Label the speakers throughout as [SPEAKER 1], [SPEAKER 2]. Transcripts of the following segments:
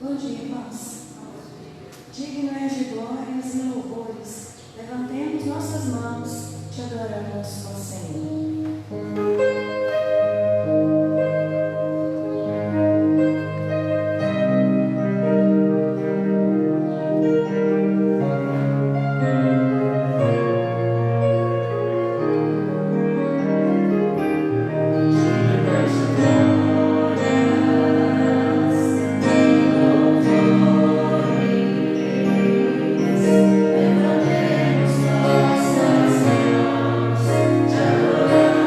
[SPEAKER 1] Bom dia, irmãos. Digno és de glórias e louvores. Levantemos nossas mãos, te adoramos, ó Senhor.
[SPEAKER 2] Levantemos nossas mãos, te adoramos.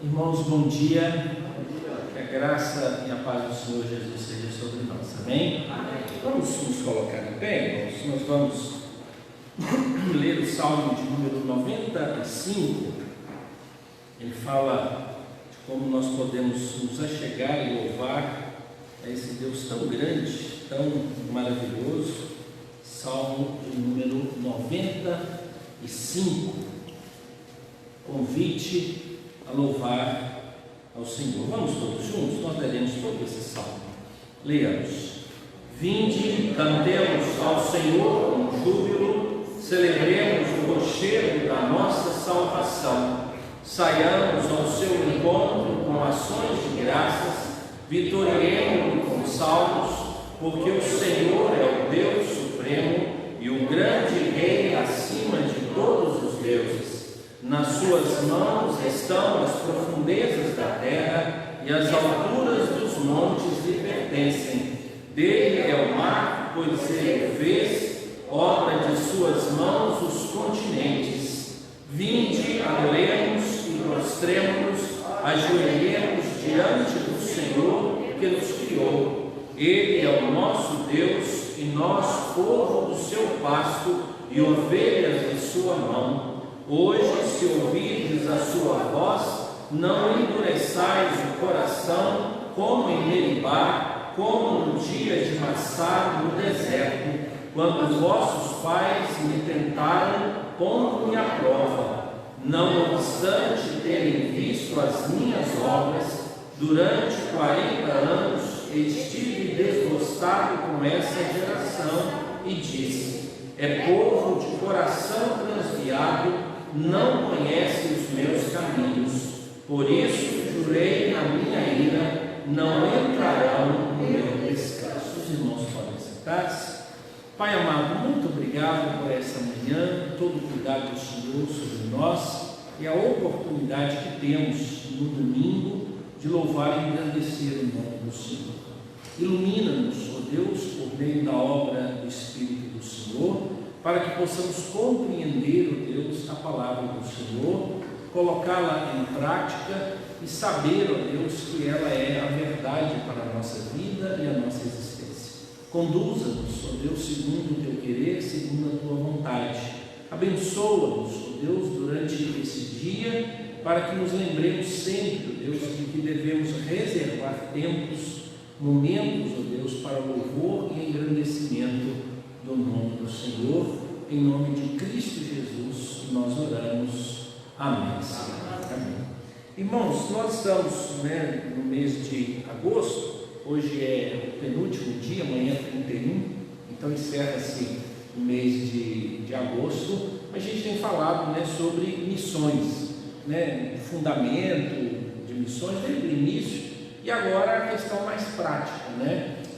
[SPEAKER 2] Irmãos, bom dia. Que a graça e a paz do Senhor Jesus seja sobre nós. Amém? Vamos nos colocar em pé, irmãos. Nós vamos ler o Salmo de número 95. Ele fala de como nós podemos nos achegar e louvar a esse Deus tão grande, tão maravilhoso. Salmo de número 95. Convite a louvar ao Senhor. Vamos todos juntos? Nós leremos todo esse salmo. Leamos. Vinde, cantemos ao Senhor com júbilo, celebremos o rochedo da nossa salvação. Saiamos ao seu encontro com ações de graças, vitoriemos-lo com salmos, porque o Senhor é o Deus supremo e o grande Rei acima de todos os deuses. Nas suas mãos estão as profundezas da terra e as alturas dos montes lhe pertencem. Dele é o mar, pois ele fez, obra de suas mãos os continentes. Vinde, adoremos e prostremo-nos, ajoelhemos diante do Senhor que nos criou. Ele é o nosso Deus e nós, povo do seu pasto e ovelhas de sua mão. Hoje, se ouvirdes a sua voz, não endureçais o coração, como em Meribá, como no dia de Massá no deserto, quando vossos pais me tentaram, pondo-me à prova. Não obstante terem visto as minhas obras, durante 40 anos estive desgostado com essa geração e disse: é povo de coração transviado, não conhece os meus caminhos. Por isso jurei na minha ira, não entrarão no meu descanso. Os irmãos podem sentar-se. Pai amado, muito obrigado por essa manhã, todo o cuidado do Senhor sobre nós e a oportunidade que temos no domingo de louvar e engrandecer o nome do Senhor. Ilumina-nos, ó Deus, por meio da obra do Espírito do Senhor, para que possamos compreender, ó Deus, a palavra do Senhor, colocá-la em prática e saber, ó Deus, que ela é a verdade para a nossa vida e a nossa existência. Conduza-nos, ó Deus, segundo o teu querer, segundo a tua vontade. Abençoa-nos, ó Deus, durante esse dia, para que nos lembremos sempre, ó Deus, de que devemos reservar tempos, momentos, ó Deus, para louvor e engrandecimento do nome do Senhor. Em nome de Cristo Jesus nós oramos. Amém. Amém. Irmãos, nós estamos no mês de agosto. Hoje é o penúltimo dia, amanhã é 31, então encerra-se o mês de agosto. A gente tem falado sobre missões, fundamento de missões desde o início, e agora a questão mais prática.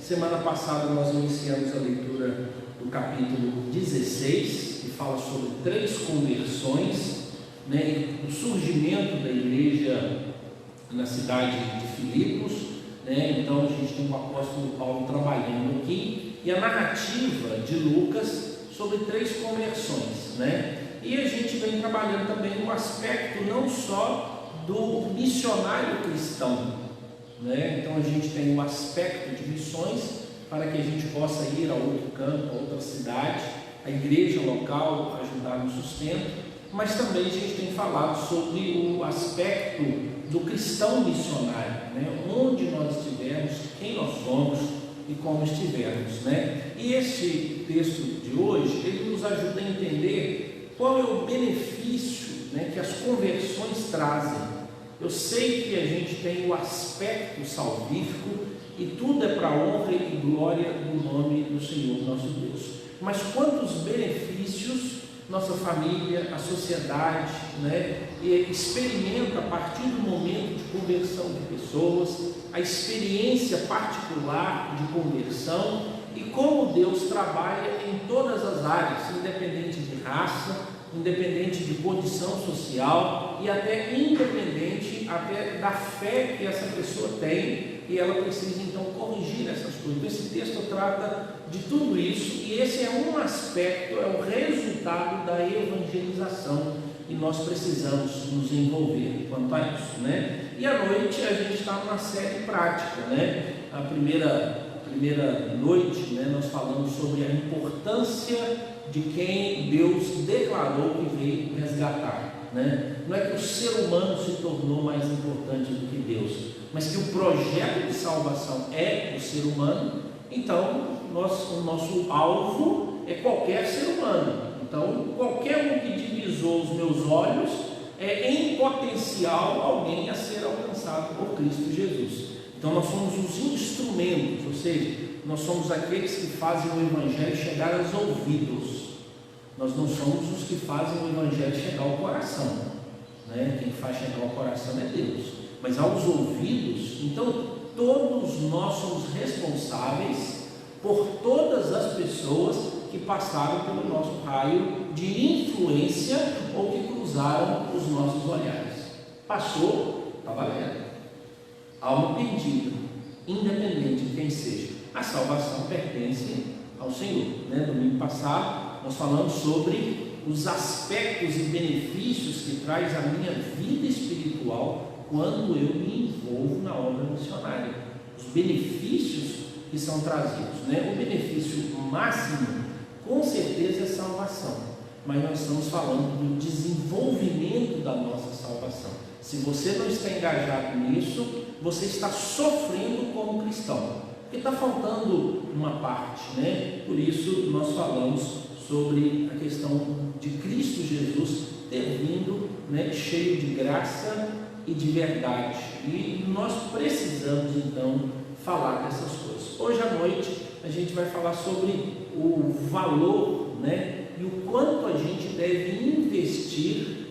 [SPEAKER 2] Semana passada nós iniciamos a leitura do capítulo 16, que fala sobre 3 conversões, o surgimento da igreja na cidade de Filipos. Então a gente tem o apóstolo Paulo trabalhando aqui, e a narrativa de Lucas sobre 3 conversões, e a gente vem trabalhando também no aspecto não só do missionário cristão, então a gente tem um aspecto de missões, para que a gente possa ir a outro campo, a outra cidade, a igreja local, ajudar no sustento, mas também a gente tem falado sobre o aspecto do cristão missionário, onde nós estivermos, quem nós somos e como estivermos. E esse texto de hoje, ele nos ajuda a entender qual é o benefício que as conversões trazem. Eu sei que a gente tem o aspecto salvífico, e tudo é para a honra e glória do nome do Senhor nosso Deus. Mas quantos benefícios nossa família, a sociedade, experimenta a partir do momento de conversão de pessoas, a experiência particular de conversão, e como Deus trabalha em todas as áreas, independente de raça, independente de condição social e até independente até da fé que essa pessoa tem e ela precisa então corrigir essas coisas. Então, esse texto trata de tudo isso, e esse é um aspecto, é o resultado da evangelização, e nós precisamos nos envolver quanto a isso, né? E à noite a gente está numa série prática, né? A primeira noite, né, nós falamos sobre a importância de quem Deus declarou que veio resgatar, né? Não é que o ser humano se tornou mais importante do que Deus, mas que o projeto de salvação é o ser humano. Então o nosso alvo é qualquer ser humano. Então qualquer um que divisou os meus olhos é em potencial alguém a ser alcançado por Cristo Jesus. Então nós somos os instrumentos, ou seja, nós somos aqueles que fazem o Evangelho chegar aos ouvidos. Nós não somos os que fazem o Evangelho chegar ao coração, né? Quem faz chegar ao coração é Deus, mas aos ouvidos. Então todos nós somos responsáveis por todas as pessoas que passaram pelo nosso raio de influência ou que cruzaram os nossos olhares. Passou, está valendo. Alma perdida, independente de quem seja, a salvação pertence ao Senhor, né? Domingo passado nós falamos sobre os aspectos e benefícios que traz a minha vida espiritual quando eu me envolvo na obra missionária. Os benefícios que são trazidos, né? O benefício máximo com certeza é salvação, mas nós estamos falando do desenvolvimento da nossa salvação. Se você não está engajado nisso, você está sofrendo como cristão, porque está faltando uma parte, né? Por isso nós falamos sobre a questão de Cristo Jesus ter vindo, né, cheio de graça e de verdade, e nós precisamos então falar dessas coisas. Hoje à noite a gente vai falar sobre o valor, né, e o quanto a gente deve investir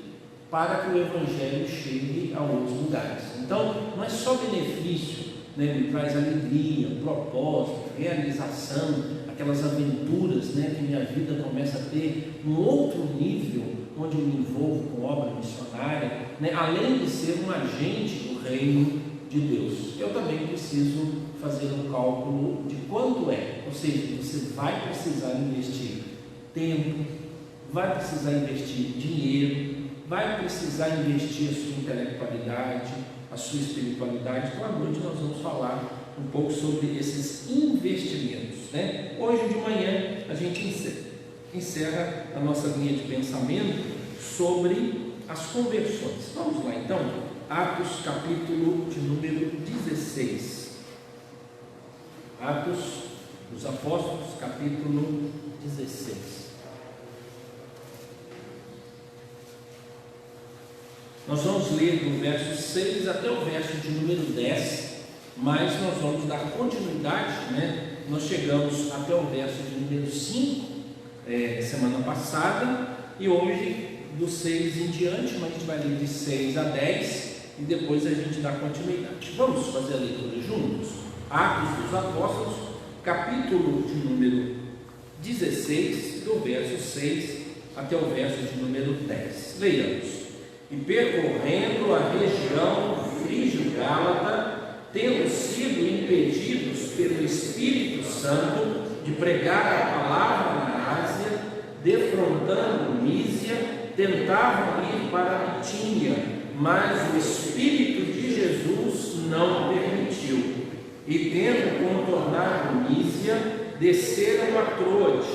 [SPEAKER 2] para que o Evangelho chegue a outros lugares. Então, não é só benefício, né, me traz alegria, propósito, realização, aquelas aventuras, né, que minha vida começa a ter um outro nível, onde eu me envolvo com obra missionária, né, além de ser um agente do reino de Deus. Eu também preciso fazer um cálculo de quanto é, ou seja, você vai precisar investir tempo, vai precisar investir dinheiro, vai precisar investir a sua intelectualidade, a sua espiritualidade. Então à noite nós vamos falar um pouco sobre esses investimentos, né? Hoje de manhã a gente encerra a nossa linha de pensamento sobre as conversões. Vamos lá então, Atos capítulo de número 16. Atos dos Apóstolos, capítulo 16. Nós vamos ler do verso 6 até o verso de número 10, mas nós vamos dar continuidade, né? Nós chegamos até o verso de número 5, semana passada, e hoje do 6 em diante, mas a gente vai ler de 6 a 10 e depois a gente dá continuidade. Vamos fazer a leitura juntos? Atos dos Apóstolos, capítulo de número 16, do verso 6 até o verso de número 10. Leiamos. E percorrendo a região frígio-gálata, tendo sido impedidos pelo Espírito Santo de pregar a palavra na Ásia, defrontando Mísia, tentavam ir para Bitínia, mas o Espírito de Jesus não permitiu. E tendo contornado Mísia, desceram a Troade.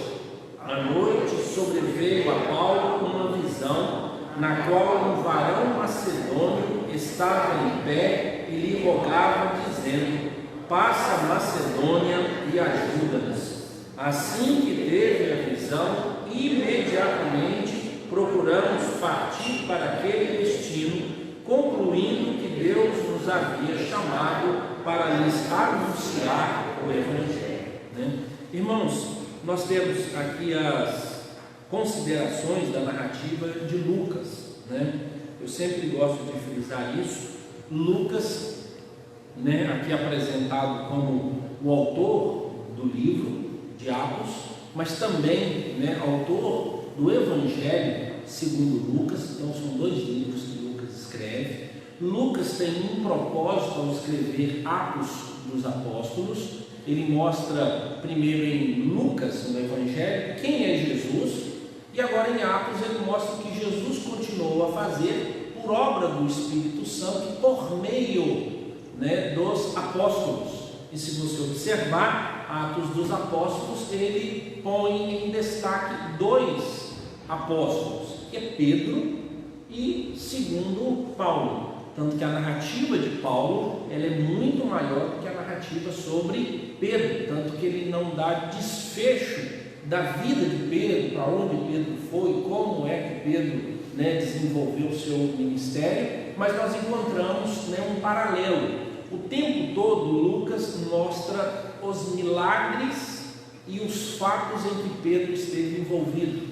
[SPEAKER 2] À noite sobreveio a Paulo uma visão, na qual um varão macedônio estava em pé e lhe rogava, dizendo: passa a Macedônia e ajuda-nos. Assim que teve a visão, imediatamente procuramos partir para aquele destino, concluindo que Deus nos havia chamado para lhes anunciar o Evangelho. Né? Irmãos, nós temos aqui as considerações da narrativa de Lucas, né? Eu sempre gosto de frisar isso. Lucas, né, aqui apresentado como o autor do livro de Atos, mas também, né, autor do Evangelho segundo Lucas. Então são dois livros que Lucas escreve. Lucas tem um propósito ao escrever Atos dos Apóstolos. Ele mostra primeiro em Lucas, no Evangelho, quem é Jesus, e agora em Atos ele mostra o que Jesus continuou a fazer por obra do Espírito Santo, por meio, dos apóstolos. E se você observar Atos dos Apóstolos, ele põe em destaque 2 apóstolos, que é Pedro e segundo Paulo. Tanto que a narrativa de Paulo ela é muito maior do que a narrativa sobre Pedro, tanto que ele não dá desfecho da vida de Pedro, para onde Pedro foi, como é que Pedro desenvolveu o seu ministério, mas nós encontramos um paralelo. O tempo todo Lucas mostra os milagres e os fatos em que Pedro esteve envolvido.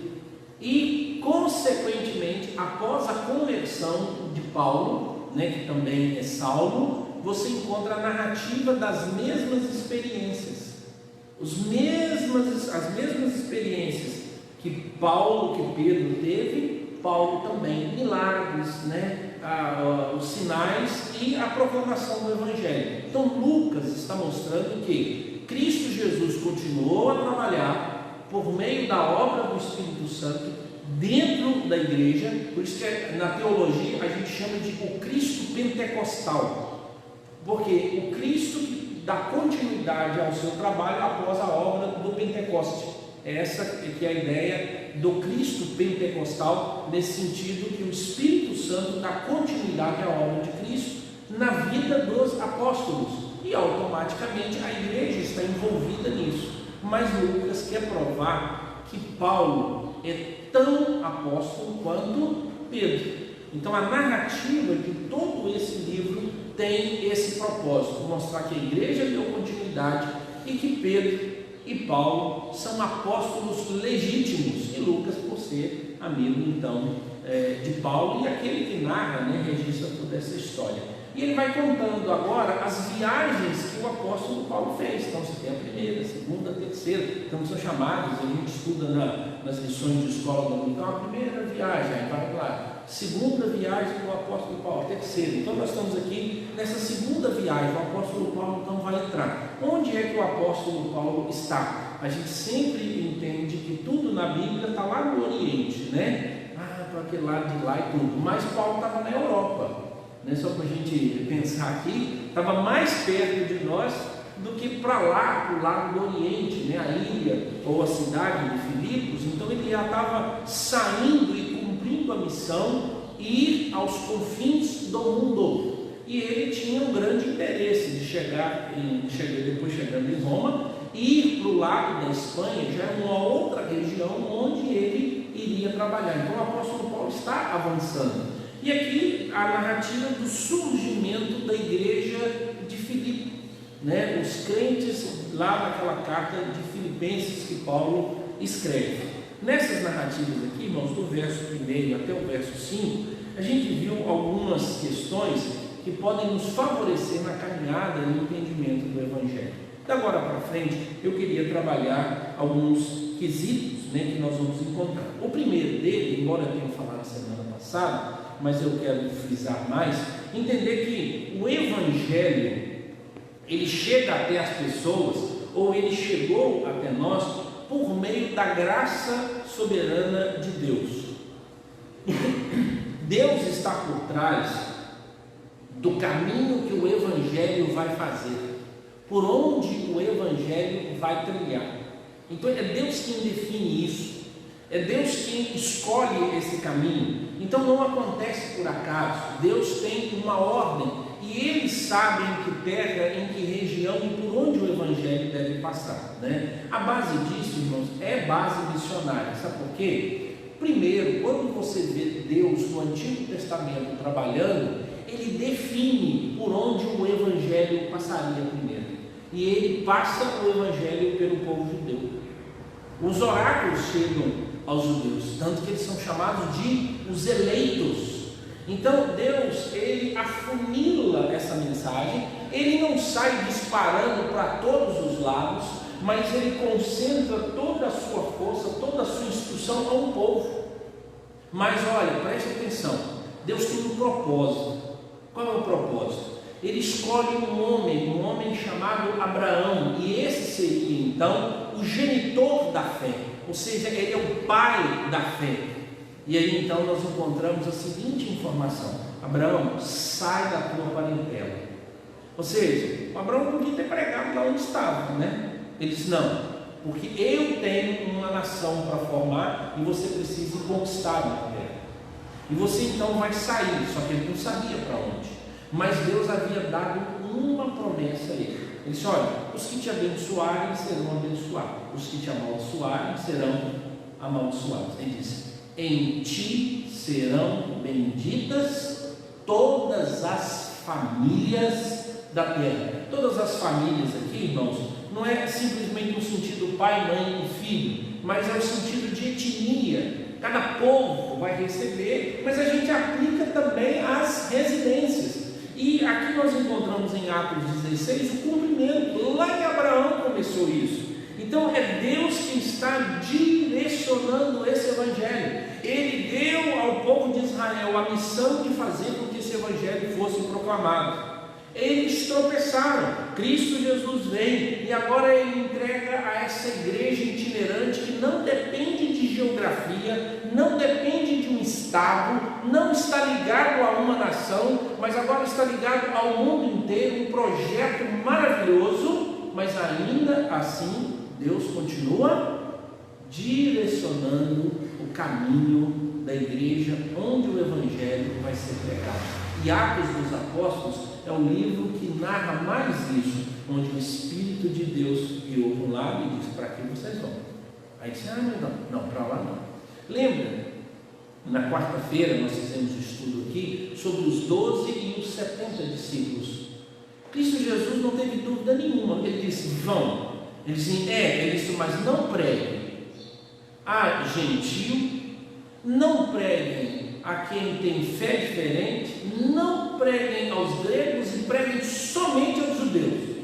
[SPEAKER 2] E, consequentemente, após a conversão de Paulo, que também é Saulo, você encontra a narrativa das mesmas experiências, as mesmas experiências que Pedro teve, Paulo também, milagres, os sinais e a proclamação do Evangelho. Então Lucas está mostrando que Cristo Jesus continuou a trabalhar por meio da obra do Espírito Santo dentro da igreja. Por isso que na teologia a gente chama de o Cristo pentecostal, porque o Cristo que dá continuidade ao seu trabalho após a obra do Pentecoste. Essa que é a ideia do Cristo pentecostal, nesse sentido que o Espírito Santo dá continuidade à obra de Cristo na vida dos apóstolos, e automaticamente a igreja está envolvida nisso. Mas Lucas quer provar que Paulo é tão apóstolo quanto Pedro. Então a narrativa de todo esse livro tem esse propósito, mostrar que a igreja deu continuidade e que Pedro e Paulo são apóstolos legítimos, e Lucas por ser amigo então de Paulo e aquele que narra, registra toda essa história. E ele vai contando agora as viagens que o apóstolo Paulo fez. Então você tem a primeira, a segunda, a terceira, então são chamados, a gente estuda nas lições de escola dominical, a primeira viagem, aí vai lá, segunda viagem do apóstolo Paulo, terceira. Então nós estamos aqui nessa segunda viagem, o apóstolo Paulo então vai entrar. Onde é que o apóstolo Paulo está? A gente sempre entende que tudo na Bíblia está lá no Oriente, para aquele lado de lá e tudo, mas Paulo estava na Europa. Só para a gente pensar aqui, estava mais perto de nós do que para lá, para o lado do Oriente, a ilha ou a cidade de Filipos. Então ele já estava saindo e cumprindo a missão, ir aos confins do mundo. E ele tinha um grande interesse de depois chegando em Roma, ir para o lado da Espanha, já é uma outra região onde ele iria trabalhar. Então o apóstolo Paulo está avançando. E aqui a narrativa do surgimento da igreja de Filipe, os crentes lá naquela carta de Filipenses que Paulo escreve. Nessas narrativas aqui, irmãos, do verso 1 até o verso 5, a gente viu algumas questões que podem nos favorecer na caminhada e no entendimento do Evangelho. Da agora para frente, eu queria trabalhar alguns quesitos que nós vamos encontrar. O primeiro dele, embora eu tenha falado semana passada, mas eu quero frisar mais, entender que o Evangelho, ele chega até as pessoas, ou ele chegou até nós, por meio da graça soberana de Deus. Deus está por trás do caminho que o Evangelho vai fazer, por onde o Evangelho vai trilhar. Então é Deus quem define isso, é Deus quem escolhe esse caminho. Então não acontece por acaso. Deus tem uma ordem e Ele sabe em que terra, em que região e por onde o Evangelho deve passar, A base disso, irmãos, é base missionária. Sabe por quê? Primeiro, quando você vê Deus no Antigo Testamento trabalhando, Ele define por onde o Evangelho passaria primeiro, e Ele passa o Evangelho pelo povo judeu. Os oráculos chegam aos judeus, tanto que eles são chamados de os eleitos. Então Deus, Ele afunila essa mensagem, Ele não sai disparando para todos os lados, mas Ele concentra toda a sua força, toda a sua instrução a um povo. Mas olha, preste atenção, Deus tem um propósito. Qual é o propósito? Ele escolhe um homem chamado Abraão, e esse seria então o genitor da fé, ou seja, ele é o pai da fé. E aí então nós encontramos a seguinte informação: Abraão, sai da tua parentela. Ou seja, o Abraão podia ter pregado lá onde estava, né? Ele disse: não, porque eu tenho uma nação para formar e você precisa conquistar a terra. E você então vai sair, só que ele não sabia para onde. Mas Deus havia dado uma promessa a ele. Ele disse: olha, os que te abençoarem serão abençoados, os que te amaldiçoarem serão amaldiçoados. Ele disse: em ti serão benditas todas as famílias da terra. Todas as famílias aqui, irmãos, não é simplesmente no sentido pai, mãe e filho, mas é o sentido de etnia. Cada povo vai receber, mas a gente aplica também às residências. E aqui nós encontramos em Atos 16 o cumprimento. Lá em Abraão começou isso. Então é Deus quem está direcionando esse evangelho. Ele deu ao povo de Israel a missão de fazer com que esse evangelho fosse proclamado. Eles tropeçaram, Cristo Jesus vem e agora ele entrega a essa igreja itinerante que não depende de geografia, não depende de um estado, não está ligado a uma nação, mas agora está ligado ao mundo inteiro, um projeto maravilhoso, mas ainda assim Deus continua direcionando o caminho da igreja onde o evangelho vai ser pregado. E Atos dos Apóstolos é o livro que narra mais isso, onde o Espírito de Deus guiou para um lado e disse: para que vocês vão? Aí disse: mas não, para lá não. Lembra? Na quarta-feira nós fizemos um estudo aqui sobre os 12 e os 70 discípulos. Cristo Jesus não teve dúvida nenhuma. Ele disse: vão. Ele disse: ele disse, mas não preguem a gentio, não preguem a quem tem fé diferente, não preguem aos gregos e preguem somente aos judeus.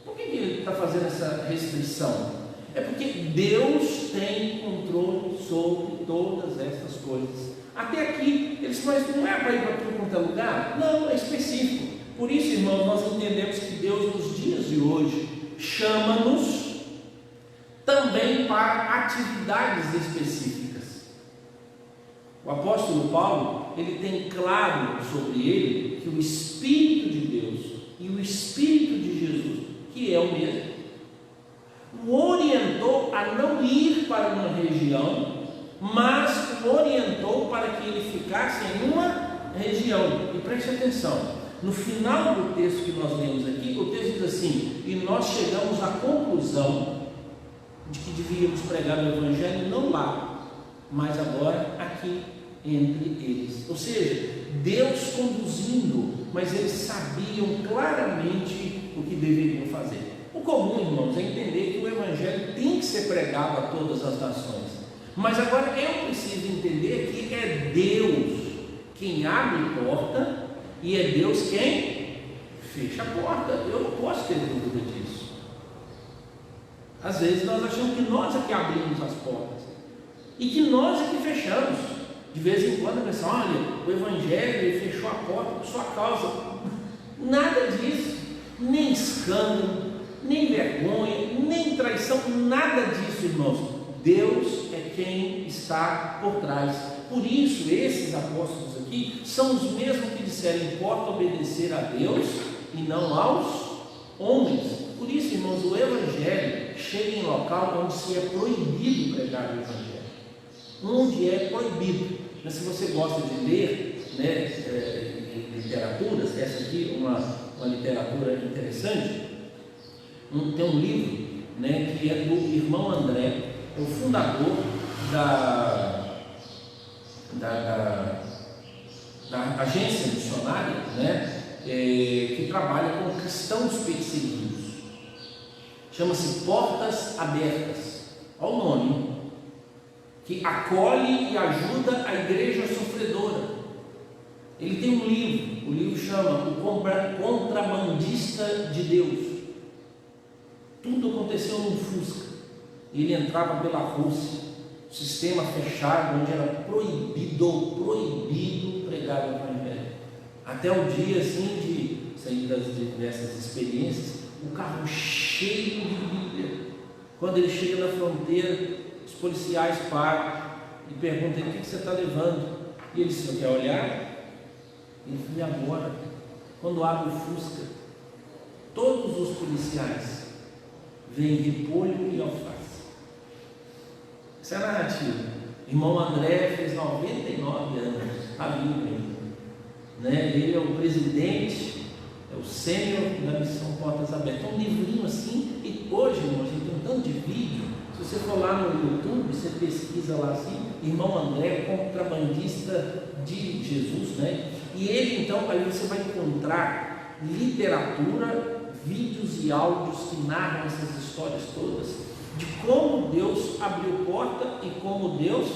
[SPEAKER 2] Por que ele está fazendo essa restrição? É porque Deus tem controle sobre todas essas coisas. Até aqui, eles mas não é para ir para tudo quanto é lugar? Não, é específico. Por isso, irmãos, nós entendemos que Deus nos dias de hoje chama-nos também para atividades específicas. O apóstolo Paulo, ele tem claro sobre ele que o Espírito de Deus e o Espírito de Jesus, que é o mesmo, o orientou a não ir para uma região, mas o orientou para que ele ficasse em uma região. E preste atenção, no final do texto que nós lemos aqui, o texto diz assim: e nós chegamos à conclusão de que devíamos pregar o Evangelho não lá, mas agora aqui entre eles. Ou seja, Deus conduzindo, mas eles sabiam claramente o que deveriam fazer. O comum, irmãos, é entender que o Evangelho tem que ser pregado a todas as nações, mas agora eu preciso entender que é Deus quem abre porta e é Deus quem fecha a porta. Eu não posso ter dúvida disso. Às vezes nós achamos que nós é que abrimos as portas e que nós é que fechamos. De vez em quando pensamos: olha, o Evangelho fechou a porta por sua causa. Nada disso, nem escândalo, nem vergonha, nem traição, nada disso, irmãos. Deus é quem está por trás. Por isso, esses apóstolos aqui são os mesmos que disseram: importa obedecer a Deus e não aos homens. Por isso, irmãos, o Evangelho chega em local onde se é proibido pregar o Evangelho, onde é proibido. Mas se você gosta de ler, literaturas, essa aqui é uma literatura interessante. Tem um livro, que é do irmão André, é o fundador da agência missionária, que trabalha com cristãos perseguidos. Chama-se Portas Abertas. Olha o nome, que acolhe e ajuda a igreja sofredora. Ele tem um livro, o livro chama O Contrabandista de Deus. Tudo aconteceu num Fusca. Ele entrava pela Rússia, sistema fechado, onde era proibido pregar o Evangelho. Até o dia assim de sair dessas experiências, o carro cheio de Bíblia. Quando ele chega na fronteira, os policiais param e perguntam ele: o que você está levando? E ele disse: não quer olhar? Ele falou: e agora? Quando abre o Fusca, todos os policiais veem repolho e alface. Essa é a narrativa. Irmão André fez 99 anos, está vivo ainda, né? Ele é o presidente, é o sênior da Missão Portas Abertas. É um livrinho assim, e hoje, irmão, a gente tem um tanto de vídeo. Se você for lá no YouTube, você pesquisa lá assim, Irmão André, contrabandista de Jesus, né? E ele, então, aí você vai encontrar literatura, vídeos e áudios que narram essas histórias todas, de como Deus abriu porta e como Deus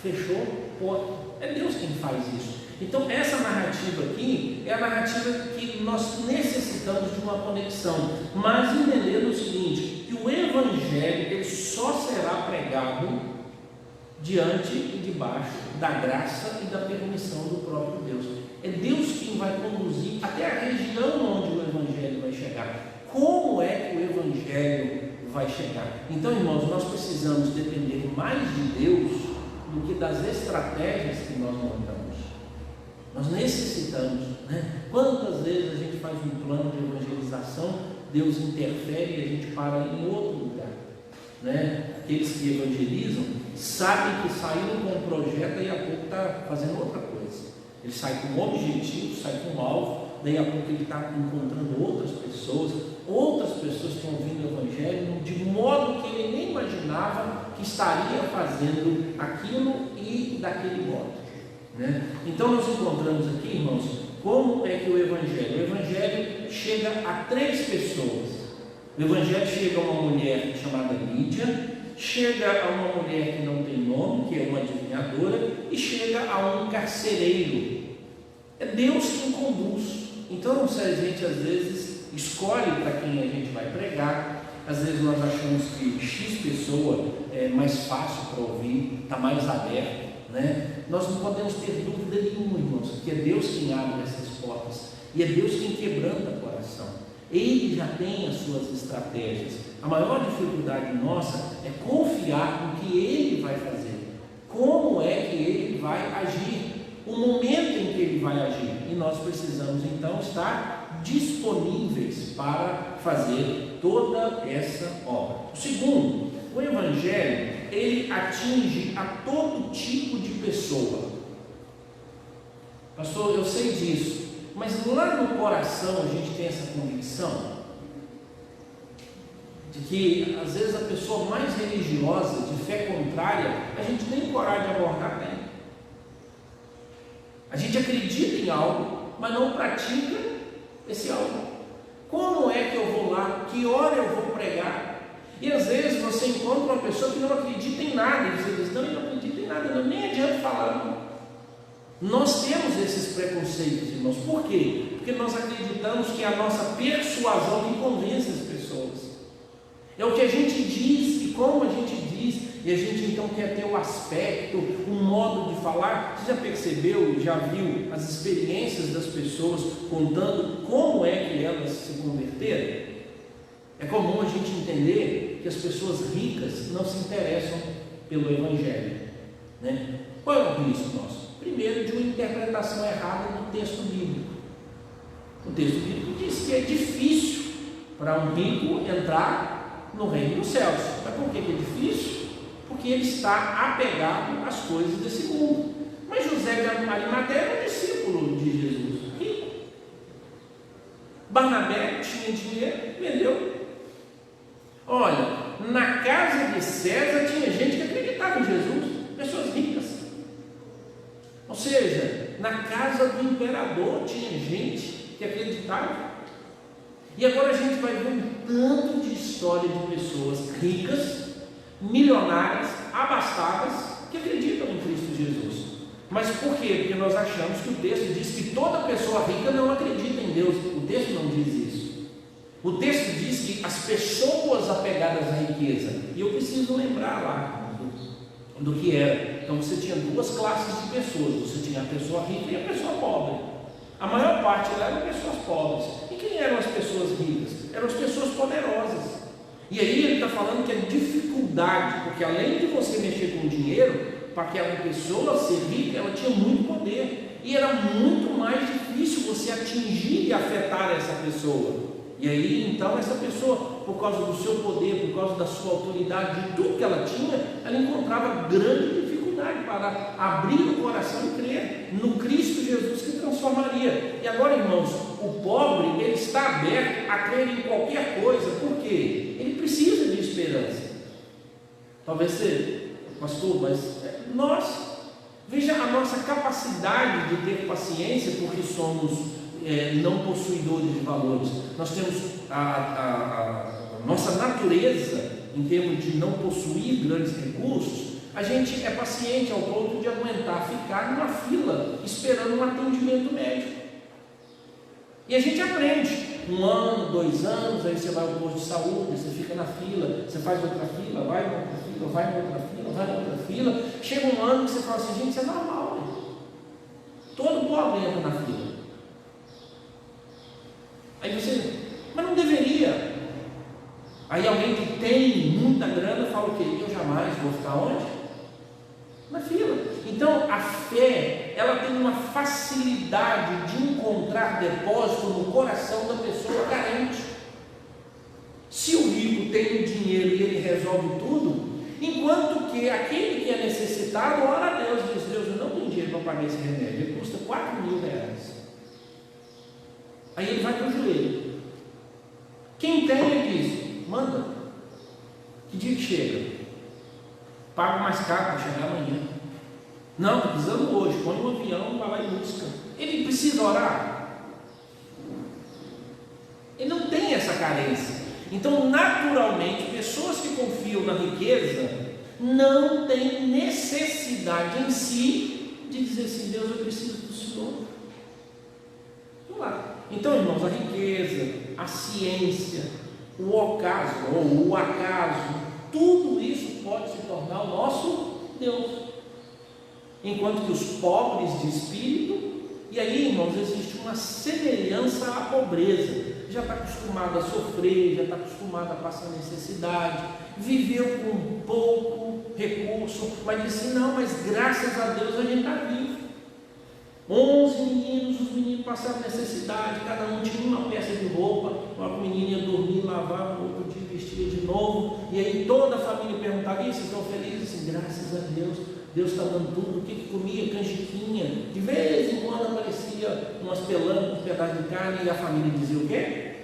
[SPEAKER 2] fechou porta. É Deus quem faz isso. Então essa narrativa aqui é a narrativa que nós necessitamos de uma conexão, mas entendendo o seguinte, que o Evangelho ele só será pregado diante e debaixo da graça e da permissão do próprio Deus. É Deus quem vai conduzir até a região onde o Evangelho vai chegar. Como é que o Evangelho vai chegar? Então, irmãos, nós precisamos depender mais de Deus do que das estratégias que nós montamos. Nós necessitamos, né? Quantas vezes a gente faz um plano de evangelização, Deus interfere e a gente para em outro lugar, né? Aqueles que evangelizam sabem que saíram com um projeto e a pouco está fazendo outra coisa. Ele sai com um objetivo, sai com um alvo, daí a pouco ele está encontrando outras pessoas estão ouvindo o Evangelho de modo que ele nem imaginava que estaria fazendo aquilo e daquele modo, né? Então nós encontramos aqui, irmãos, como é que o Evangelho chega a 3 pessoas. O Evangelho chega a uma mulher chamada Lídia, chega a uma mulher que não tem nome, que é uma adivinhadora, e chega a um carcereiro. É Deus quem conduz. Então não sei, a gente às vezes escolhe para quem a gente vai pregar. Às vezes nós achamos que X pessoa é mais fácil para ouvir, está mais aberto, né? Nós não podemos ter dúvida nenhuma, irmãos, que é Deus quem abre essas portas e é Deus quem quebranta o coração. Ele já tem as suas estratégias. A maior dificuldade nossa é confiar no que Ele vai fazer, como é que Ele vai agir, o momento em que Ele vai agir, e nós precisamos então estar disponíveis para fazer toda essa obra. O segundo, o Evangelho, ele atinge a todo tipo de pessoa. Pastor, eu sei disso, mas lá no coração a gente tem essa convicção de que às vezes a pessoa mais religiosa, de fé contrária, a gente nem coragem de abordar bem. A gente acredita em algo, mas não pratica esse algo. Como é que eu vou lá? Que hora eu vou pregar? E às vezes você encontra uma pessoa que não acredita em nada, e você diz: não, eu não acredito em nada, não, nem adianta falar. Não. Nós temos esses preconceitos, irmãos. Por quê? Porque nós acreditamos que é a nossa persuasão que convence as pessoas. É o que a gente diz e como a gente diz, e a gente então quer ter o aspecto, o modo de falar. Você já percebeu, já viu as experiências das pessoas contando como é que elas se converteram? É comum a gente entender que as pessoas ricas não se interessam pelo Evangelho, né? Qual é o risco nosso? Primeiro, de uma interpretação errada do texto bíblico. O texto bíblico diz que é difícil para um rico entrar no reino dos céus. Mas por que é difícil? Porque ele está apegado às coisas desse mundo. Mas José de Arimateia era um discípulo de Jesus, rico. Barnabé tinha dinheiro, vendeu. Olha, na casa de César tinha gente que acreditava em Jesus, pessoas ricas. Ou seja, na casa do imperador tinha gente que acreditava. E agora a gente vai ver um tanto de história de pessoas ricas, milionárias, abastadas, que acreditam em Cristo Jesus. Mas por quê? Porque nós achamos que o texto diz que toda pessoa rica não acredita em Deus. O texto não diz isso. O texto diz que as pessoas apegadas à riqueza, e eu preciso lembrar lá do que era. Então você tinha 2 classes de pessoas. Você tinha a pessoa rica e a pessoa pobre. A maior parte lá eram pessoas pobres. E quem eram as pessoas ricas? Eram as pessoas poderosas. E aí ele está falando que a dificuldade, porque além de você mexer com dinheiro, para aquela pessoa ser rica, ela tinha muito poder. E era muito mais difícil você atingir e afetar essa pessoa. E aí, então, essa pessoa, por causa do seu poder, por causa da sua autoridade, de tudo que ela tinha, ela encontrava grande dificuldade para abrir o coração e crer no Cristo Jesus que transformaria. E agora, irmãos, o pobre, ele está aberto a crer em qualquer coisa. Por quê? Ele precisa de esperança. Talvez você, pastor, mas nós, veja a nossa capacidade de ter paciência, porque somos não possuidores de valores. Nós temos a nossa natureza, em termos de não possuir grandes recursos. A gente é paciente ao ponto de aguentar ficar numa fila esperando um atendimento médico. E a gente aprende 1 ano, 2 anos, aí você vai ao posto de saúde, você fica na fila, você faz outra fila, vai em outra fila, vai em outra fila, vai em outra fila. Chega um ano que você fala assim, gente, isso é normal, né? Todo pobre entra na fila. Aí você, mas não deveria. Aí alguém que tem muita grana fala o quê? Eu jamais vou ficar onde? Na fila. Então a fé, ela tem uma facilidade de encontrar depósito no coração da pessoa carente. Se o rico tem o dinheiro e ele resolve tudo, enquanto que aquele que é necessitado ora a Deus, diz, Deus, eu não tenho dinheiro para pagar esse remédio, ele custa R$4.000. Aí ele vai para o joelho. Quem tem, ele diz, manda. Que dia que chega? Pago mais caro para chegar amanhã. Não, estou precisando hoje. Põe um avião, vai lá e busca. Ele precisa orar. Ele não tem essa carência. Então, naturalmente, pessoas que confiam na riqueza não têm necessidade em si de dizer assim, Deus, eu preciso do Senhor. Vamos lá. Então, irmãos, a riqueza, a ciência, o ocaso ou o acaso, tudo isso pode se tornar o nosso Deus. Enquanto que os pobres de espírito, e aí, irmãos, existe uma semelhança à pobreza. Já está acostumado a sofrer, já está acostumado a passar necessidade, viveu com pouco recurso, mas disse, não, mas graças a Deus a gente está vivo. 11 meninos, os meninos passaram necessidade, cada um tinha uma peça de roupa, uma menina ia dormir, lavava, no outro dia vestia de novo, e aí toda a família perguntava, e vocês estão felizes? Assim, graças a Deus, Deus está dando tudo. O que comia? Canjiquinha, de vez em quando aparecia umas pelancas, um pedaço de carne, e a família dizia o quê?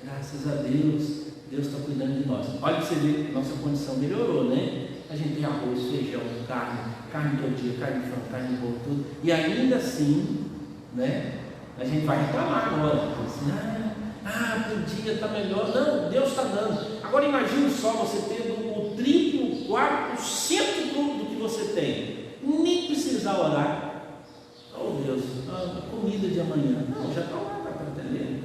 [SPEAKER 2] Graças a Deus, Deus está cuidando de nós. Olha para você ver, nossa condição melhorou, né? A gente tem arroz, feijão, carne todo dia, carne de frango, carne de bolo, tudo. E ainda assim, né? A gente vai reclamar agora. Assim, podia estar melhor. Não, Deus está dando. Agora imagine só você tendo o triplo, o quarto, o cento do que você tem. Nem precisar orar. Oh Deus, a comida de amanhã. Não, já está lá para atender.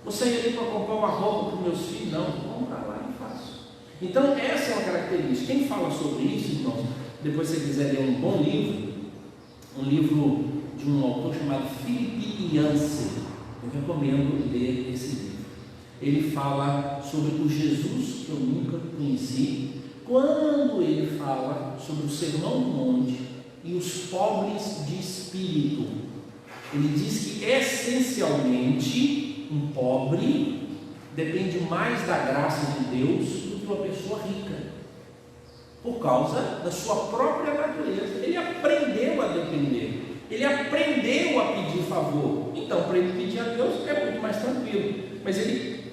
[SPEAKER 2] Você ia ali para comprar uma roupa para os meus filhos? Não, vamos para lá e faço. Então, essa é uma característica. Quem fala sobre isso, irmãos, depois se você quiser ler um bom livro, um livro de um autor chamado Philip Yancey, eu recomendo ler esse livro. Ele fala sobre o Jesus que eu nunca conheci, quando ele fala sobre o Sermão do Monte e os pobres de espírito. Ele diz que essencialmente um pobre depende mais da graça de Deus do que uma pessoa rica, por causa da sua própria natureza. Ele aprendeu a depender, ele aprendeu a pedir favor. Então, para ele pedir a Deus é muito mais tranquilo, mas ele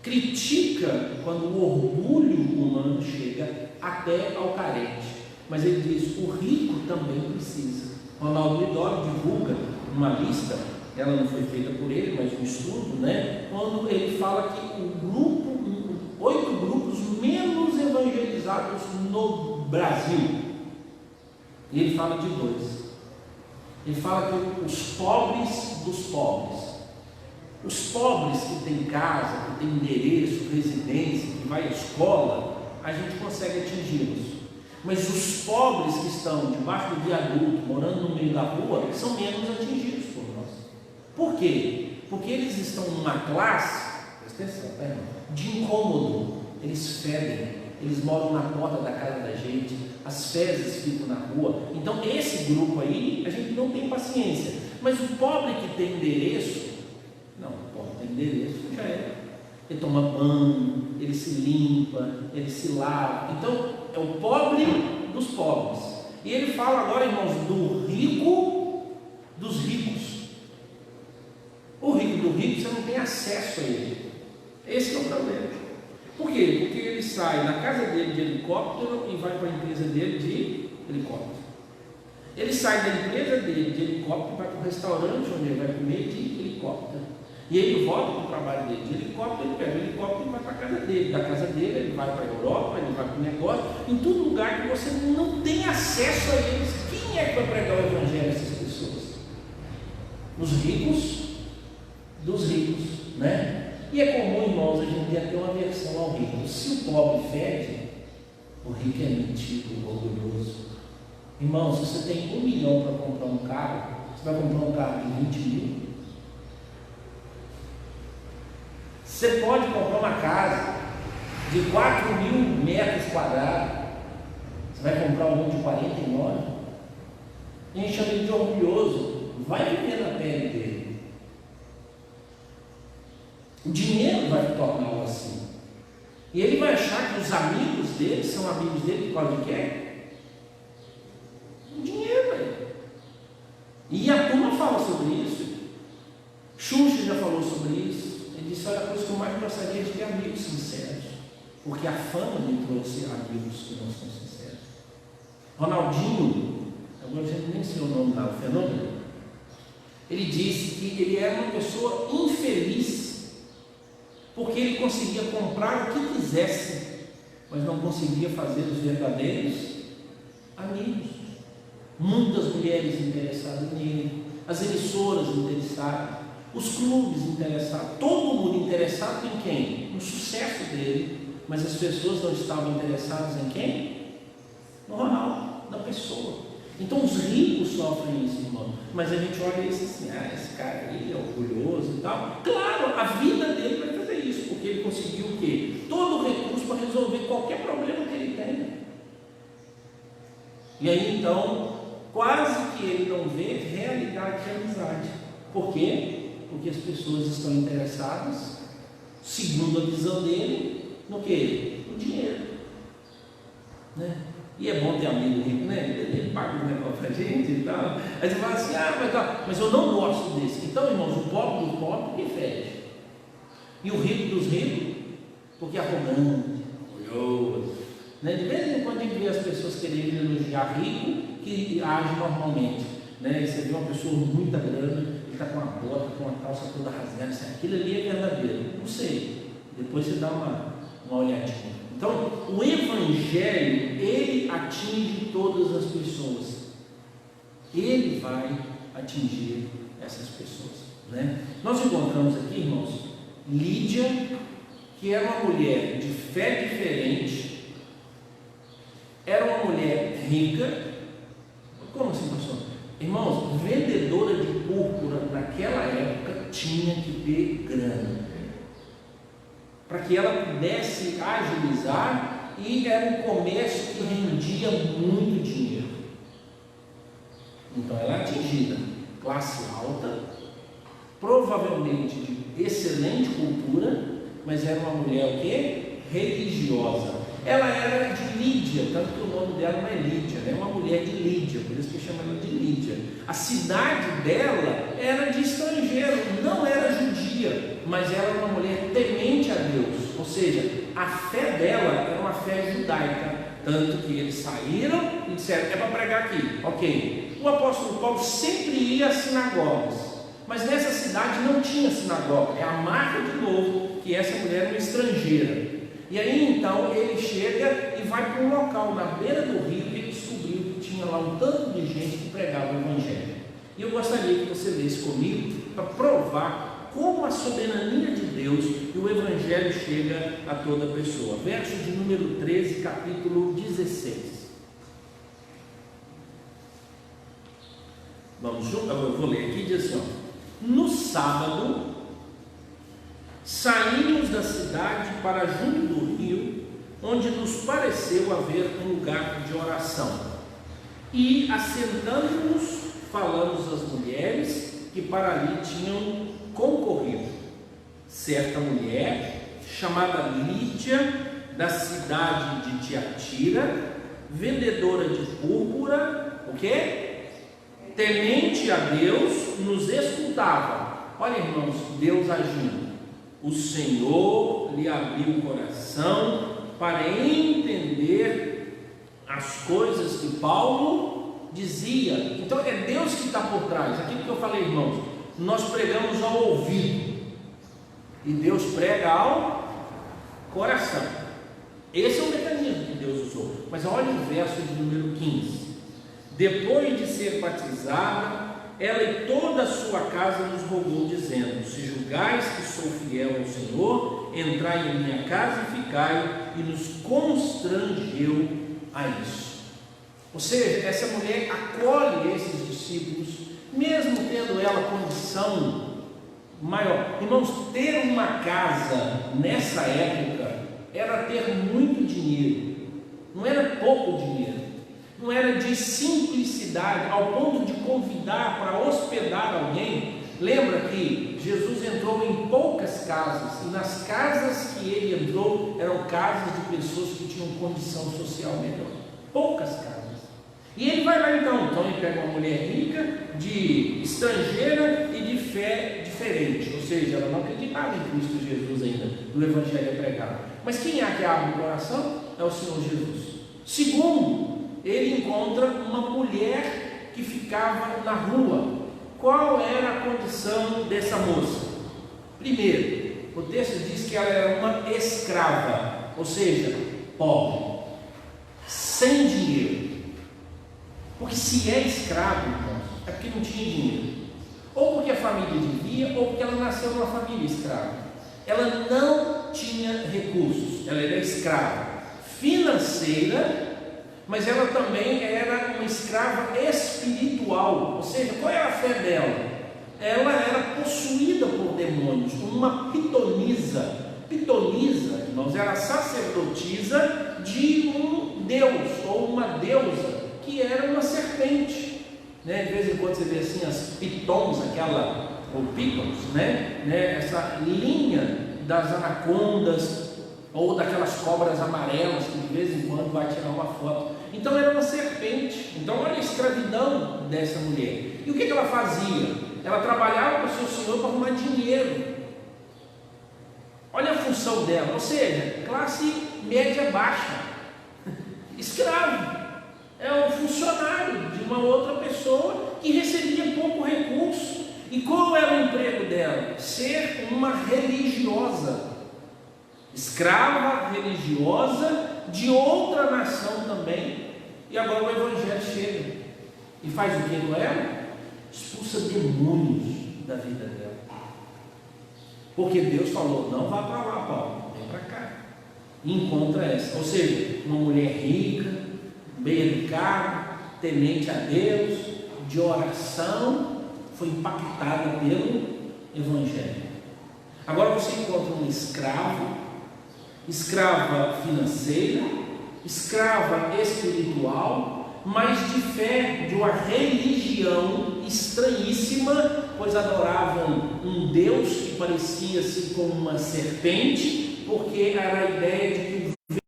[SPEAKER 2] critica quando o orgulho humano chega até ao carente. Mas ele diz, o rico também precisa. Ronaldo Lidório divulga uma lista, ela não foi feita por ele, mas um estudo, né? Quando ele fala que o grupo, 8 grupos menos evangelizados no Brasil, e ele fala de 2. Ele fala que os pobres dos pobres, os pobres que têm casa, que têm endereço, residência, que vai à escola, a gente consegue atingi-los. Mas os pobres que estão debaixo do viaduto, morando no meio da rua, são menos atingidos por nós. Por quê? Porque eles estão numa classe, presta atenção, tá, irmão? De incômodo. Eles fedem, eles moram na porta da casa da gente, as fezes ficam na rua. Então esse grupo aí, a gente não tem paciência. Mas o pobre que tem endereço, não, o pobre tem endereço, já é. Ele toma banho, ele se limpa, ele se lava. Então é o pobre dos pobres. E ele fala agora, irmãos, do rico dos ricos. O rico do rico, você não tem acesso a ele. Esse é o problema. Por quê? Porque ele sai da casa dele de helicóptero e vai para a empresa dele de helicóptero. Ele sai da empresa dele de helicóptero e vai para o restaurante onde ele vai comer de helicóptero. E ele volta para o trabalho dele de helicóptero, ele pega o helicóptero e vai para a casa dele. Da casa dele, ele vai para a Europa, ele vai para o negócio, em todo lugar que você não tem acesso a eles. Quem é que vai pregar o evangelho a essas pessoas? Os ricos dos ricos, né? E é comum, irmãos, a gente ter uma aversão ao rico. Se o pobre fede, o rico é metido, orgulhoso. Irmão, se você tem 1 milhão para comprar um carro, você vai comprar um carro de 20 mil. Você pode comprar uma casa de 4.000 metros quadrados, você vai comprar um de 49. A gente chama ele de orgulhoso, vai viver na pele dele. O dinheiro vai torná-lo assim. E ele vai achar que os amigos dele são amigos dele por causa de quê? O dinheiro, velho. E a turma fala sobre isso. Xuxa já falou sobre isso. Ele disse: olha, a coisa que eu mais gostaria de ter amigos sinceros. Porque a fama me trouxe amigos que não são sinceros. Ronaldinho, agora a gente nem sei o nome lá, o fenômeno. Ele disse que ele era uma pessoa infeliz porque ele conseguia comprar o que quisesse, mas não conseguia fazer os verdadeiros amigos. Muitas mulheres interessadas nele, as emissoras interessadas, os clubes interessados, todo mundo interessado em quem? No sucesso dele, mas as pessoas não estavam interessadas em quem? No Ronaldo, na pessoa. Então os ricos sofrem isso, irmão. Mas a gente olha isso assim: ah, esse cara aí é orgulhoso e tal. Claro, a vida dele vai fazer isso, porque ele conseguiu o quê? Todo o recurso para resolver qualquer problema que ele tenha. E aí então, quase que ele não vê realidade de amizade. Por quê? Porque as pessoas estão interessadas, segundo a visão dele, no quê? No dinheiro, né? E é bom ter amigo rico, né? Ele paga o negócio pra gente e tal. Aí você fala assim: ah, mas eu não gosto desse. Então, irmãos, o pobre do pobre que fede. E o rico dos ricos, porque é arrogante, orgulhoso. Né? De vez em quando a gente vê as pessoas querendo elogiar rico que age normalmente. Né? E você vê uma pessoa com muita grana, ele está com uma bota, com uma calça toda rasgada. Assim, aquilo ali é verdadeiro. Não sei. Depois você dá uma olhadinha. Então, o Evangelho, ele atinge todas as pessoas. Ele vai atingir essas pessoas, né? Nós encontramos aqui, irmãos, Lídia, que era uma mulher de fé diferente, era uma mulher rica. Como assim, pastor? Irmãos, vendedora de púrpura naquela época tinha que ter grana, para que ela pudesse agilizar, e era um comércio que rendia muito dinheiro. Então ela é atingida, classe alta, provavelmente de excelente cultura, mas era uma mulher o quê? Religiosa. Ela era de Lídia, tanto que o nome dela não é Lídia, é uma mulher de Lídia, por isso que chama ela de Lídia. A cidade dela era de estrangeiro, não era judia, mas ela era uma mulher temente a Deus, ou seja, a fé dela era uma fé judaica, tanto que eles saíram e disseram: é para pregar aqui, ok. O apóstolo Paulo sempre ia às sinagogas, mas nessa cidade não tinha sinagoga. É a marca de novo que essa mulher era uma estrangeira. E aí então ele chega e vai para um local na beira do rio, e ele descobriu que tinha lá um tanto de gente que pregava o Evangelho. E eu gostaria que você lesse comigo para provar como a soberania de Deus e o Evangelho chega a toda pessoa. Verso de número 13, capítulo 16. Vamos juntos? Eu vou ler aqui, diz assim: ó, No sábado, saímos da cidade para junto do rio, onde nos pareceu haver um lugar de oração. E, assentando-nos, falamos às mulheres que para ali tinham concorrido. Certa mulher, chamada Lídia, da cidade de Tiatira, vendedora de púrpura, o quê? Temente a Deus, nos escutava. Olha, irmãos, Deus agindo. O Senhor lhe abriu o coração para entender as coisas que Paulo dizia. Então é Deus que está por trás. Aquilo que eu falei, irmãos, nós pregamos ao ouvido e Deus prega ao coração. Esse é o mecanismo que Deus usou. Mas olha o verso de número 15. Depois de ser batizada, ela e toda a sua casa nos rogou, dizendo: se julgais que sou fiel ao Senhor, entrai em minha casa e ficai, e nos constrangeu a isso. Ou seja, essa mulher acolhe esses discípulos, mesmo tendo ela condição maior. Irmãos, ter uma casa nessa época era ter muito dinheiro, não era pouco dinheiro. Não era de simplicidade, ao ponto de convidar para hospedar alguém. Lembra que Jesus entrou em poucas casas, e nas casas que ele entrou, eram casas de pessoas que tinham condição social melhor. Poucas casas. E ele vai lá então ele pega uma mulher rica, de estrangeira e de fé diferente. Ou seja, ela não acreditava em Cristo Jesus ainda, do Evangelho é pregado. Mas quem é que abre o coração? É o Senhor Jesus. Segundo, ele encontra uma mulher que ficava na rua. Qual era a condição dessa moça? Primeiro, o texto diz que ela era uma escrava, ou seja, pobre, sem dinheiro. Porque se é escravo, irmãos, é porque não tinha dinheiro. Ou porque a família devia, ou porque ela nasceu numa família escrava. Ela não tinha recursos, ela era escrava financeira, mas ela também era uma escrava espiritual. Ou seja, qual era a fé dela? Ela era possuída por demônios, uma pitonisa. Pitonisa, irmãos, era sacerdotisa de um deus ou uma deusa, que era uma serpente. De vez em quando você vê assim as pitons, ou pitons, essa linha das anacondas, ou daquelas cobras amarelas que de vez em quando vai tirar uma foto. Então era uma serpente. Então olha a escravidão dessa mulher. E o que ela fazia? Ela trabalhava para o seu senhor para arrumar dinheiro. Olha a função dela, ou seja, classe média baixa. Escravo. É um funcionário de uma outra pessoa que recebia pouco recurso. E qual era o emprego dela? Ser uma religiosa. Escrava religiosa de outra nação também. E agora o Evangelho chega e faz o que com ela? Expulsa demônios da vida dela. Porque Deus falou: não vá para lá, Paulo, vem para cá. E encontra essa. Ou seja, uma mulher rica, bem educada, temente a Deus, de oração, foi impactada pelo Evangelho. Agora você encontra um escrava financeira, escrava espiritual, mas de fé, de uma religião estranhíssima, pois adoravam um Deus que parecia assim como uma serpente, porque era a ideia de que o veneno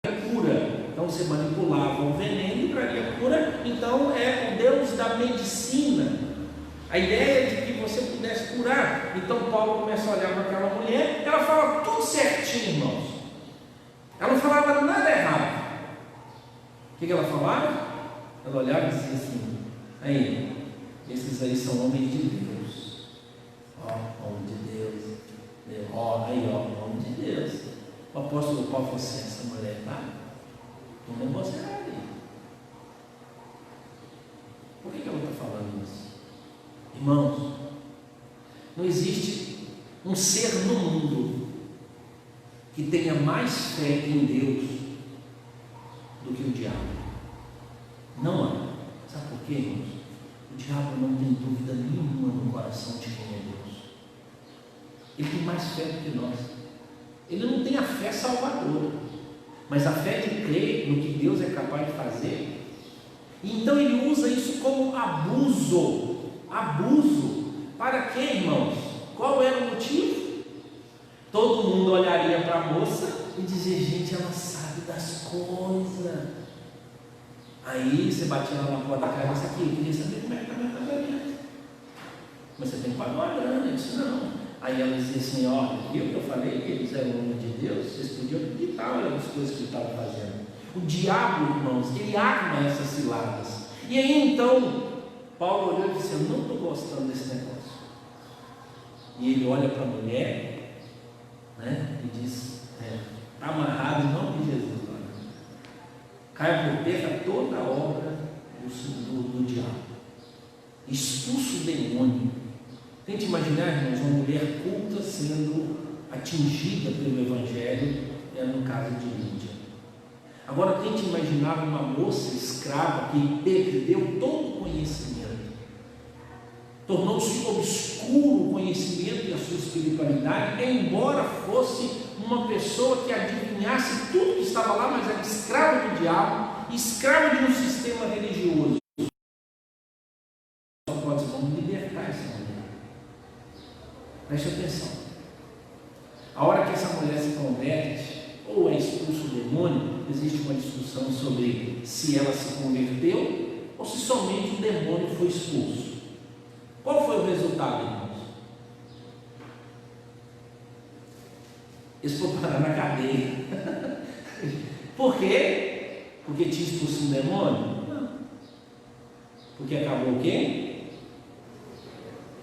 [SPEAKER 2] era cura. Então você manipulava o veneno e traria cura. Então é o Deus da medicina. A ideia de que você pudesse curar. Então Paulo começa a olhar para aquela mulher, ela fala tudo certinho, irmãos. Ela não falava nada errado. O que ela falava? Ela olhava e dizia assim: aí, esses aí são homens de Deus. Homem de Deus. Homem de Deus. O apóstolo Paulo falou assim: essa mulher tá um negócio errado aí. Por que ela está falando isso? Irmãos, não existe um ser no mundo que tenha mais fé em Deus do que o diabo. Não há. Sabe por quê, irmãos? O diabo não tem dúvida nenhuma no coração mais fé do que nós. Ele não tem a fé salvadora, mas a fé de crer no que Deus é capaz de fazer. E então ele usa isso como abuso. Abuso. Para quê, irmãos? Qual era o motivo? Todo mundo olharia para a moça e dizia: gente, ela sabe das coisas. Aí você batia lá na porta da casa aqui: eu queria saber como é que está meu casamento. Mas você tem que pagar uma grana. Eu disse: não. Aí ela dizia assim: olha, viu que eu falei que eles eram homens de Deus? Vocês podiam acreditar, olha as coisas que ele estava fazendo. O diabo, irmãos, ele arma essas ciladas. E aí então, Paulo olhou e disse: eu não estou gostando desse negócio. E ele olha para a mulher, né, e diz: está amarrado em nome de Jesus. Cai por terra toda a obra do diabo. Expulsa o demônio. Tente imaginar, irmãos, uma mulher culta sendo atingida pelo Evangelho, no caso de Lídia. Agora tente imaginar uma moça escrava que perdeu todo o conhecimento, tornou-se obscuro o conhecimento e a sua espiritualidade, embora fosse uma pessoa que adivinhasse tudo que estava lá, mas era escrava do diabo, escrava de um sistema religioso. Só pode ser como libertar essa mulher. Preste atenção. A hora que essa mulher se converte, ou é expulso o demônio, existe uma discussão sobre se ela se converteu ou se somente o demônio foi expulso. Qual foi o resultado, irmãos? Eles foram parar na cadeia. Por quê? Porque tinha expulso um demônio? Não. Porque acabou o quê?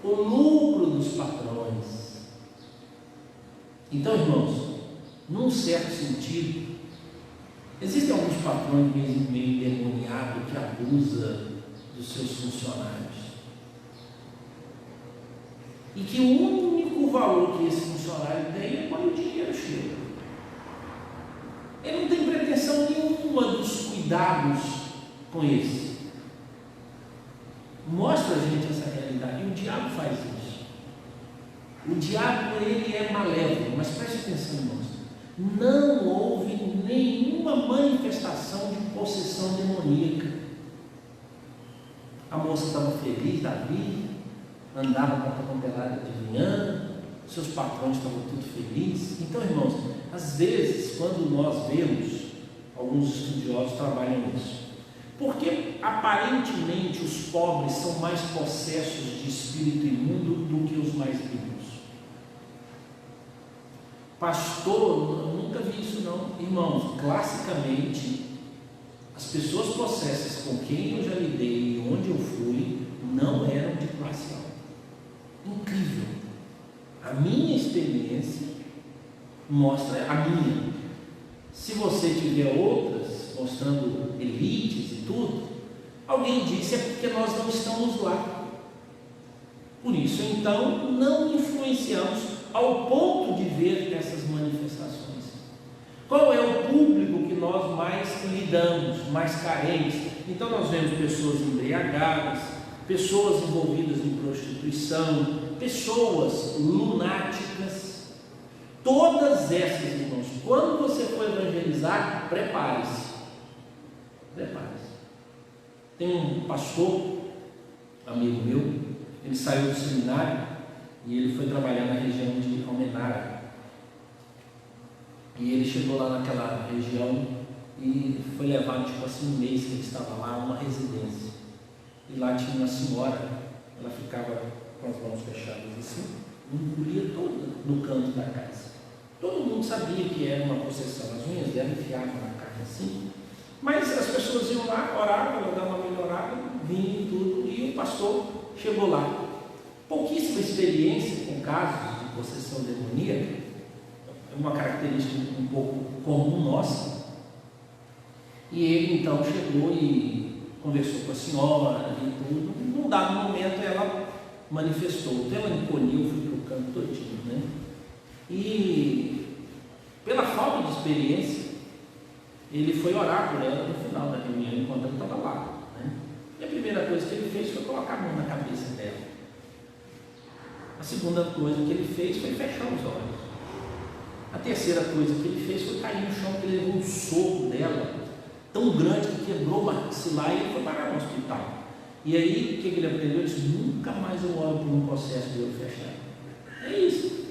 [SPEAKER 2] O lucro dos patrões. Então, irmãos, num certo sentido, existem alguns patrões meio endemoniados que abusam dos seus funcionários. E que o único valor que esse funcionário tem é quando o dinheiro chega. Ele não tem pretensão nenhuma dos cuidados com esse. Mostra a gente essa realidade. E o diabo faz isso. O diabo, ele é malévolo, mas preste atenção, irmãos. Não houve nenhuma manifestação de possessão demoníaca. A moça estava feliz da vida, andava para a campelada adivinhando, seus patrões estavam tudo felizes. Então, irmãos, às vezes, quando nós vemos, alguns estudiosos trabalham nisso, porque aparentemente os pobres são mais possessos de espírito imundo do que os mais ricos. Pastor, eu nunca vi isso não. Irmãos, classicamente, as pessoas possessas com quem eu já lidei e onde eu fui, não eram de classe alta. Incrível. A minha experiência mostra a minha. Se você tiver outras, mostrando elites e tudo, alguém disse é porque nós não estamos lá. Por isso, então, não influenciamos ao ponto de ver essas manifestações. Qual é o público que nós mais lidamos, mais carentes? Então nós vemos pessoas embriagadas, pessoas envolvidas em prostituição, pessoas lunáticas. Todas essas, irmãos, quando você for evangelizar, prepare-se. Prepare-se. Tem um pastor, amigo meu, ele saiu do seminário e ele foi trabalhar na região de Almenara. E ele chegou lá naquela região e foi levado, tipo assim, um mês que ele estava lá, a uma residência. E lá tinha uma senhora, ela ficava com as mãos fechadas assim, e engolia toda no canto da casa. Todo mundo sabia que era uma possessão, as unhas dela enfiavam na carne assim, mas as pessoas iam lá, oravam, ela dava uma melhorada, vinha e tudo, e o pastor chegou lá. Pouquíssima experiência com casos de possessão demoníaca, uma característica um pouco comum nossa. E ele então chegou e conversou com a senhora e tudo. Num dado momento ela manifestou, então ela encolheu, foi para o canto todinho, né? E pela falta de experiência, ele foi orar por ela no final da reunião, enquanto ela estava lá, né? E a primeira coisa que ele fez foi colocar a mão na cabeça dela. A segunda coisa que ele fez foi fechar os olhos. A terceira coisa que ele fez foi cair no chão, porque ele levou um soco dela, tão grande que quebrou o maxilar, e ele foi parar no hospital. E aí, o que ele aprendeu? Ele disse: nunca mais eu oro por um processo de eu fechar. É isso.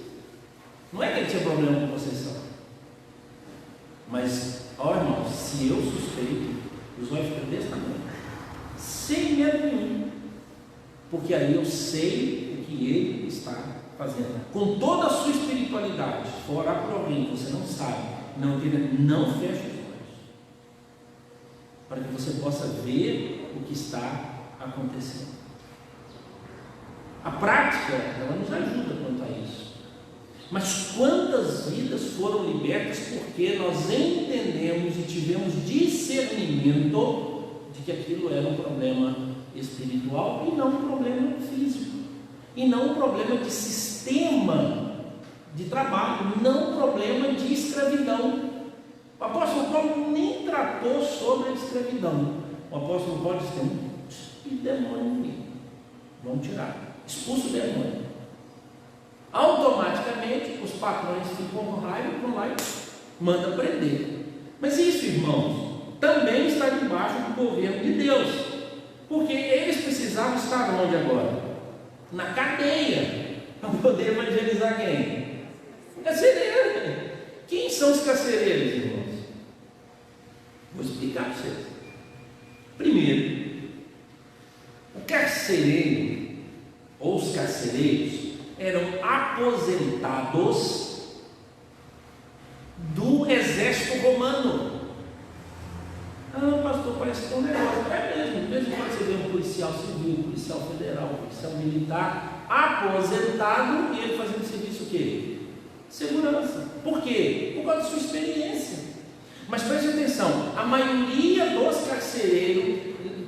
[SPEAKER 2] Não é que ele tinha problema com possessão. Mas, ó irmãos, se eu suspeito, os olhos ficam desse tamanho, sem medo nenhum. Porque aí eu sei o que ele está fazendo. Com toda a sua espiritualidade, se for orar por alguém que você não sabe, não feche os olhos. Para que você possa ver o que está acontecendo. A prática, ela nos ajuda quanto a isso. Mas quantas vidas foram libertas porque nós entendemos e tivemos discernimento de que aquilo era um problema espiritual e não um problema físico, e não um problema de sistema de trabalho, não um problema de escravidão. O apóstolo Paulo nem tratou sobre a escravidão. O apóstolo Paulo disse: tem um demônio aqui, vamos tirar, expulsa o demônio. Automaticamente os patrões ficam com raiva, vão lá e mandam prender. Mas isso, irmãos, também está debaixo do governo de Deus, porque eles precisavam estar onde agora? Na cadeia, para poder evangelizar quem? Carcereiro. Quem são os carcereiros, irmãos? Vou explicar para vocês. Primeiro, o carcereiro, ou os carcereiros, eram aposentados do exército romano. Ah, pastor, parece que é um negócio. É mesmo, mesmo quando você vê um policial civil, um policial federal, um policial militar aposentado e ele fazendo serviço o quê? Segurança. Por quê? Por causa da sua experiência. Mas preste atenção, a maioria dos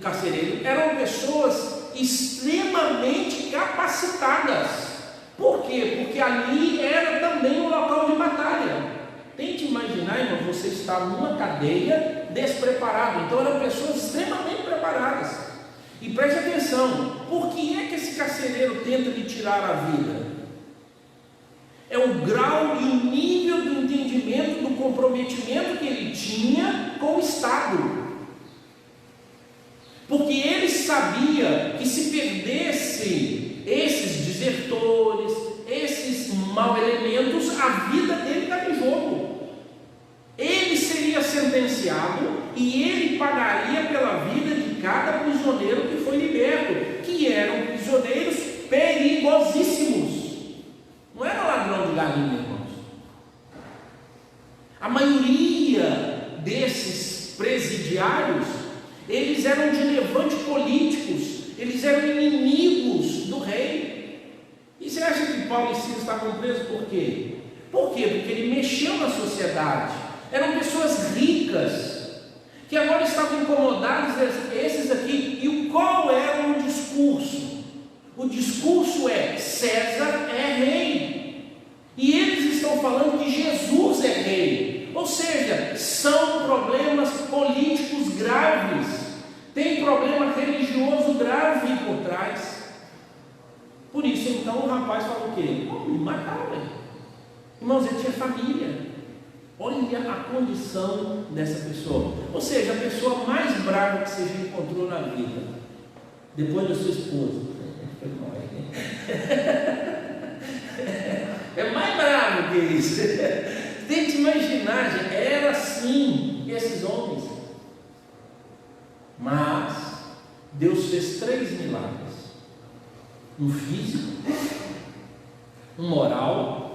[SPEAKER 2] carcereiros eram pessoas extremamente capacitadas. Por quê? Porque ali era também um local de batalha. Tente imaginar, irmão, você está numa cadeia despreparado. Então eram pessoas extremamente preparadas. E preste atenção, por que é que esse carcereiro tenta lhe tirar a vida? É o grau e o nível do entendimento, do comprometimento que ele tinha com o Estado. Porque ele sabia que se perdesse esses desertores, esses mau elementos, a vida dele estava em jogo. Ele seria sentenciado e ele pagaria pela vida de cada prisioneiro que foi liberto, que eram prisioneiros perigosíssimos. Não era ladrão de galinha, irmãos. A maioria desses presidiários, eles eram de levante políticos, eles eram inimigos do rei. E você acha que Paulo e Silas estavam presos por quê? Por quê? Porque ele mexeu na sociedade. Eram pessoas ricas, que agora estavam incomodados, esses aqui. E qual era o discurso? O discurso é: César é rei. E eles estão falando que Jesus é rei. Ou seja, são problemas políticos graves. Tem problema religioso grave por trás. Por isso, então, o rapaz falou o quê? Me mataram, velho. Irmãos, ele tinha família. Olha a condição dessa pessoa. Ou seja, a pessoa mais brava que você já encontrou na vida, depois da sua esposa. É mais bravo que isso. Tente imaginar, gente, era assim esses homens. Mas Deus fez 3 milagres: um físico, um moral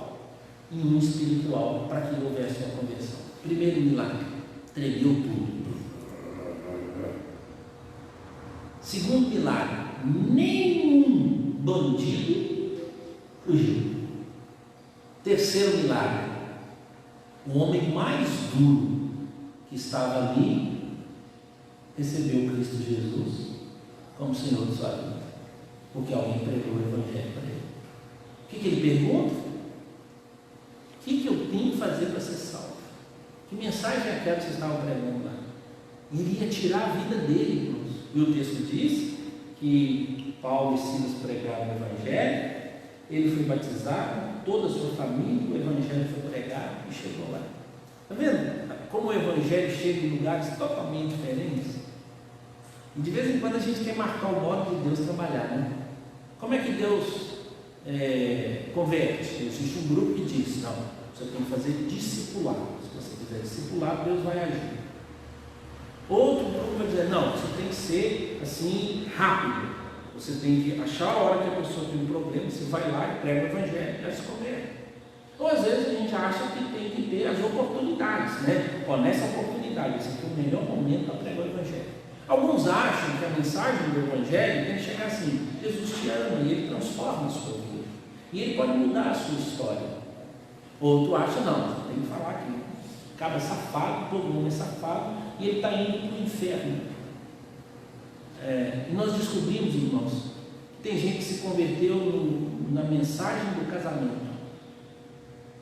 [SPEAKER 2] e um espiritual, para que houvesse uma conversão. Primeiro milagre, tremeu tudo. Segundo milagre, nenhum bandido fugiu. Terceiro milagre, o homem mais duro que estava ali recebeu Cristo Jesus como Senhor de sua vida, porque alguém pregou o Evangelho para ele. O que ele pergunta? O que eu tenho que fazer para ser salvo? Que mensagem é aquela que vocês estavam pregando lá? Ele ia tirar a vida dele, irmãos. E o texto diz que Paulo e Silas pregaram o Evangelho, ele foi batizado, toda a sua família, o Evangelho foi pregado e chegou lá. Está vendo como o Evangelho chega em lugares totalmente diferentes? E de vez em quando a gente quer marcar o modo de Deus trabalhar, né? Como é que Deus converte? Existe um grupo que diz: não, você tem que fazer discipulado. Se você fizer discipulado, Deus vai agir. Outro grupo vai dizer: não, você tem que ser assim, rápido. Você tem que achar a hora que a pessoa tem um problema, você vai lá e prega o Evangelho e ela se converte. Ou às vezes a gente acha que tem que ter as oportunidades, né? Nessa oportunidade, esse aqui é o melhor momento para pregar o Evangelho. Alguns acham que a mensagem do Evangelho tem que chegar assim: Jesus te ama e Ele transforma a sua vida, e Ele pode mudar a sua história. Outro acha: não, você tem que falar que o cara é safado, todo mundo é safado, e ele está indo para o inferno. E nós descobrimos, irmãos, que tem gente que se converteu na mensagem do casamento.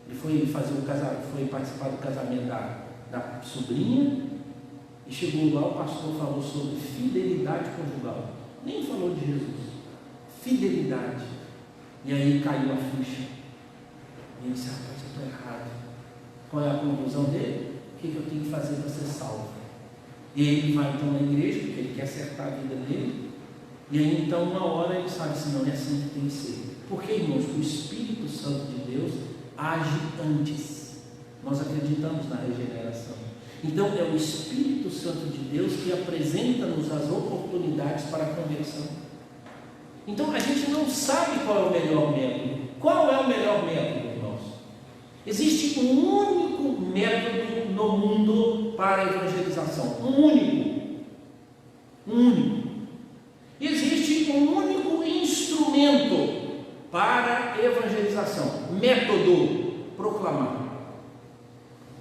[SPEAKER 2] Ele foi participar do casamento da sobrinha, e chegou lá, o pastor falou sobre fidelidade conjugal. Nem falou de Jesus. Fidelidade. E aí caiu a ficha. E ele disse: rapaz, eu estou errado. Qual é a conclusão dele? O que eu tenho que fazer para ser salvo? E ele vai então na igreja, porque ele quer acertar a vida dele. E aí então, uma hora ele sabe assim: não é assim que tem que ser. Porque, irmãos, o Espírito Santo de Deus age antes. Nós acreditamos na regeneração. Então é o Espírito Santo de Deus que apresenta-nos as oportunidades para a conversão. Então a gente não sabe qual é o melhor método. Qual é o melhor método, irmãos? Existe um único método no mundo para a evangelização. Um único. Existe um único instrumento para a evangelização. Método: proclamar.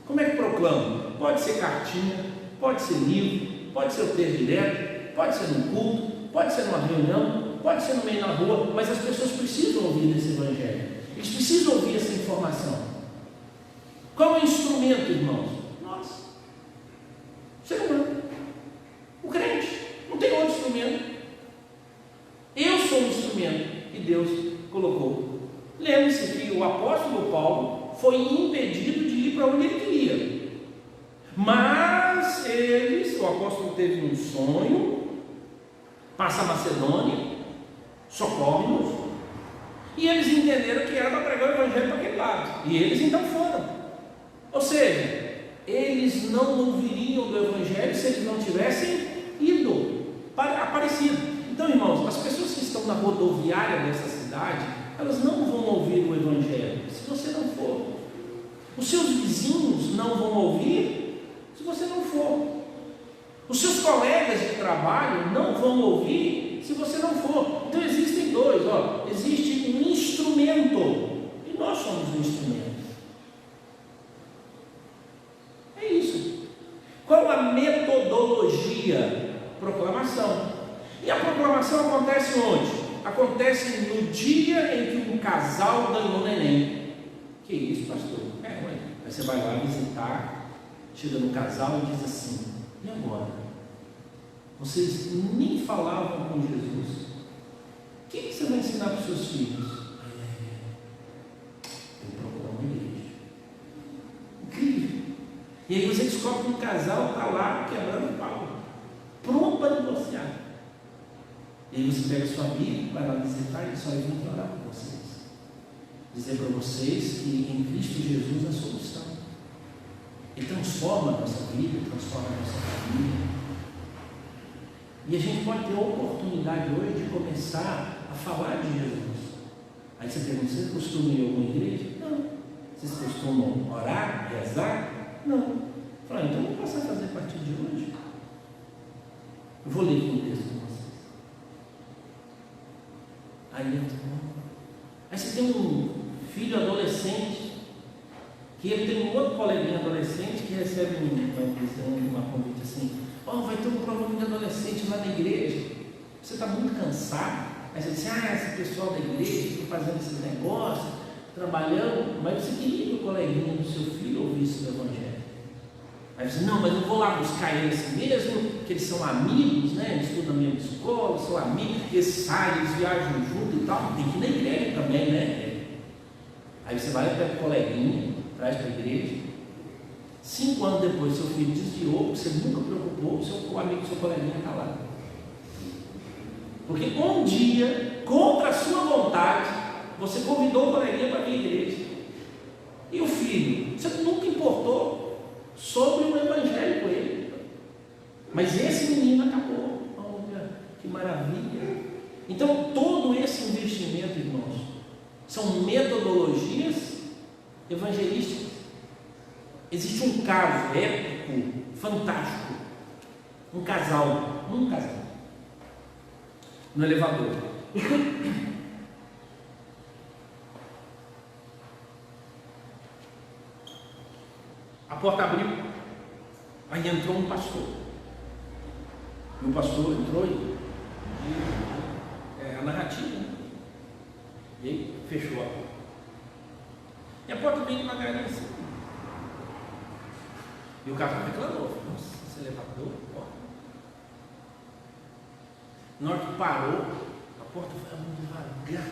[SPEAKER 2] Como é que proclama? Pode ser cartinha, pode ser livro, pode ser o texto direto, pode ser num culto, pode ser numa reunião, pode ser no meio da rua, mas as pessoas precisam ouvir esse Evangelho. Eles precisam ouvir essa informação. Qual é o instrumento, irmãos? Nós. Ser humano. O crente. Não tem outro instrumento. Eu sou o instrumento que Deus colocou. Lembre-se que o apóstolo Paulo foi impedido de ir para onde ele queria. Mas o apóstolo teve um sonho: passa a Macedônia, socorre-nos. E eles entenderam que era para pregar o Evangelho para aquele lado. E eles então foram. Ou seja, eles não ouviriam do Evangelho se eles não tivessem aparecido. Então, irmãos, as pessoas que estão na rodoviária dessa cidade, elas não vão ouvir o Evangelho se você não for. Os seus vizinhos não vão ouvir se você não for. Os seus colegas de trabalho não vão ouvir se você não for. Então existem dois, existe um instrumento, e nós somos o instrumento. É isso. Qual a metodologia? Proclamação. E a proclamação acontece onde? Acontece no dia em que um casal ganhou neném. Que isso, pastor? Aí você vai lá visitar, chega no casal e diz assim: e agora? Vocês nem falavam com Jesus. O que você vai ensinar para os seus filhos? Eu procurar uma igreja. Incrível. E aí você descobre que um casal está lá quebrando pau, pronto para divorciar. E aí você pega a sua Bíblia, vai lá visitar e só vem orar por vocês. Dizer para vocês que em Cristo Jesus é a solução. Ele transforma a nossa vida, transforma a nossa família. E a gente pode ter a oportunidade hoje de começar a falar de Jesus. Aí você pergunta: vocês costumam ir a alguma igreja? Não. Vocês costumam orar, rezar? Não. Fala: então vamos passar a fazer a partir de hoje. Eu vou ler aqui um texto com vocês. Aí você tem um filho adolescente, que ele tem um outro coleguinha adolescente que recebe uma convite assim: vai ter um programa de adolescente lá na igreja, você está muito cansado. Aí você diz: esse pessoal da igreja está fazendo esses negócios, trabalhando, mas você queria que o coleguinha do seu filho ouvisse o Evangelho. Aí você: não, mas eu vou lá buscar eles assim mesmo, que eles são amigos, né? Eles estudam na mesma escola, são amigos, eles saem, eles viajam junto e tal. Tem que ir na igreja também. também, né? Aí você vai para o coleguinha, traz para a igreja. 5 anos depois, seu filho desviou, você nunca preocupou, o amigo do seu coleguinha está lá. Porque um dia, contra a sua vontade, você convidou o coleguinha para vir à igreja. E o filho, você nunca importou sobre o evangelho com ele. Mas esse menino acabou. Olha, que maravilha. Então, todo esse investimento, irmãos, são metodologias evangelísticas. Existe um caso épico, fantástico. Um casal, no elevador. A porta abriu, aí entrou um pastor. E o pastor entrou e a narrativa. E aí fechou a porta. E a porta veio devagarinho assim. E o casal reclamou. Nossa, esse elevador, porta. Na hora que parou, a porta foi muito devagar.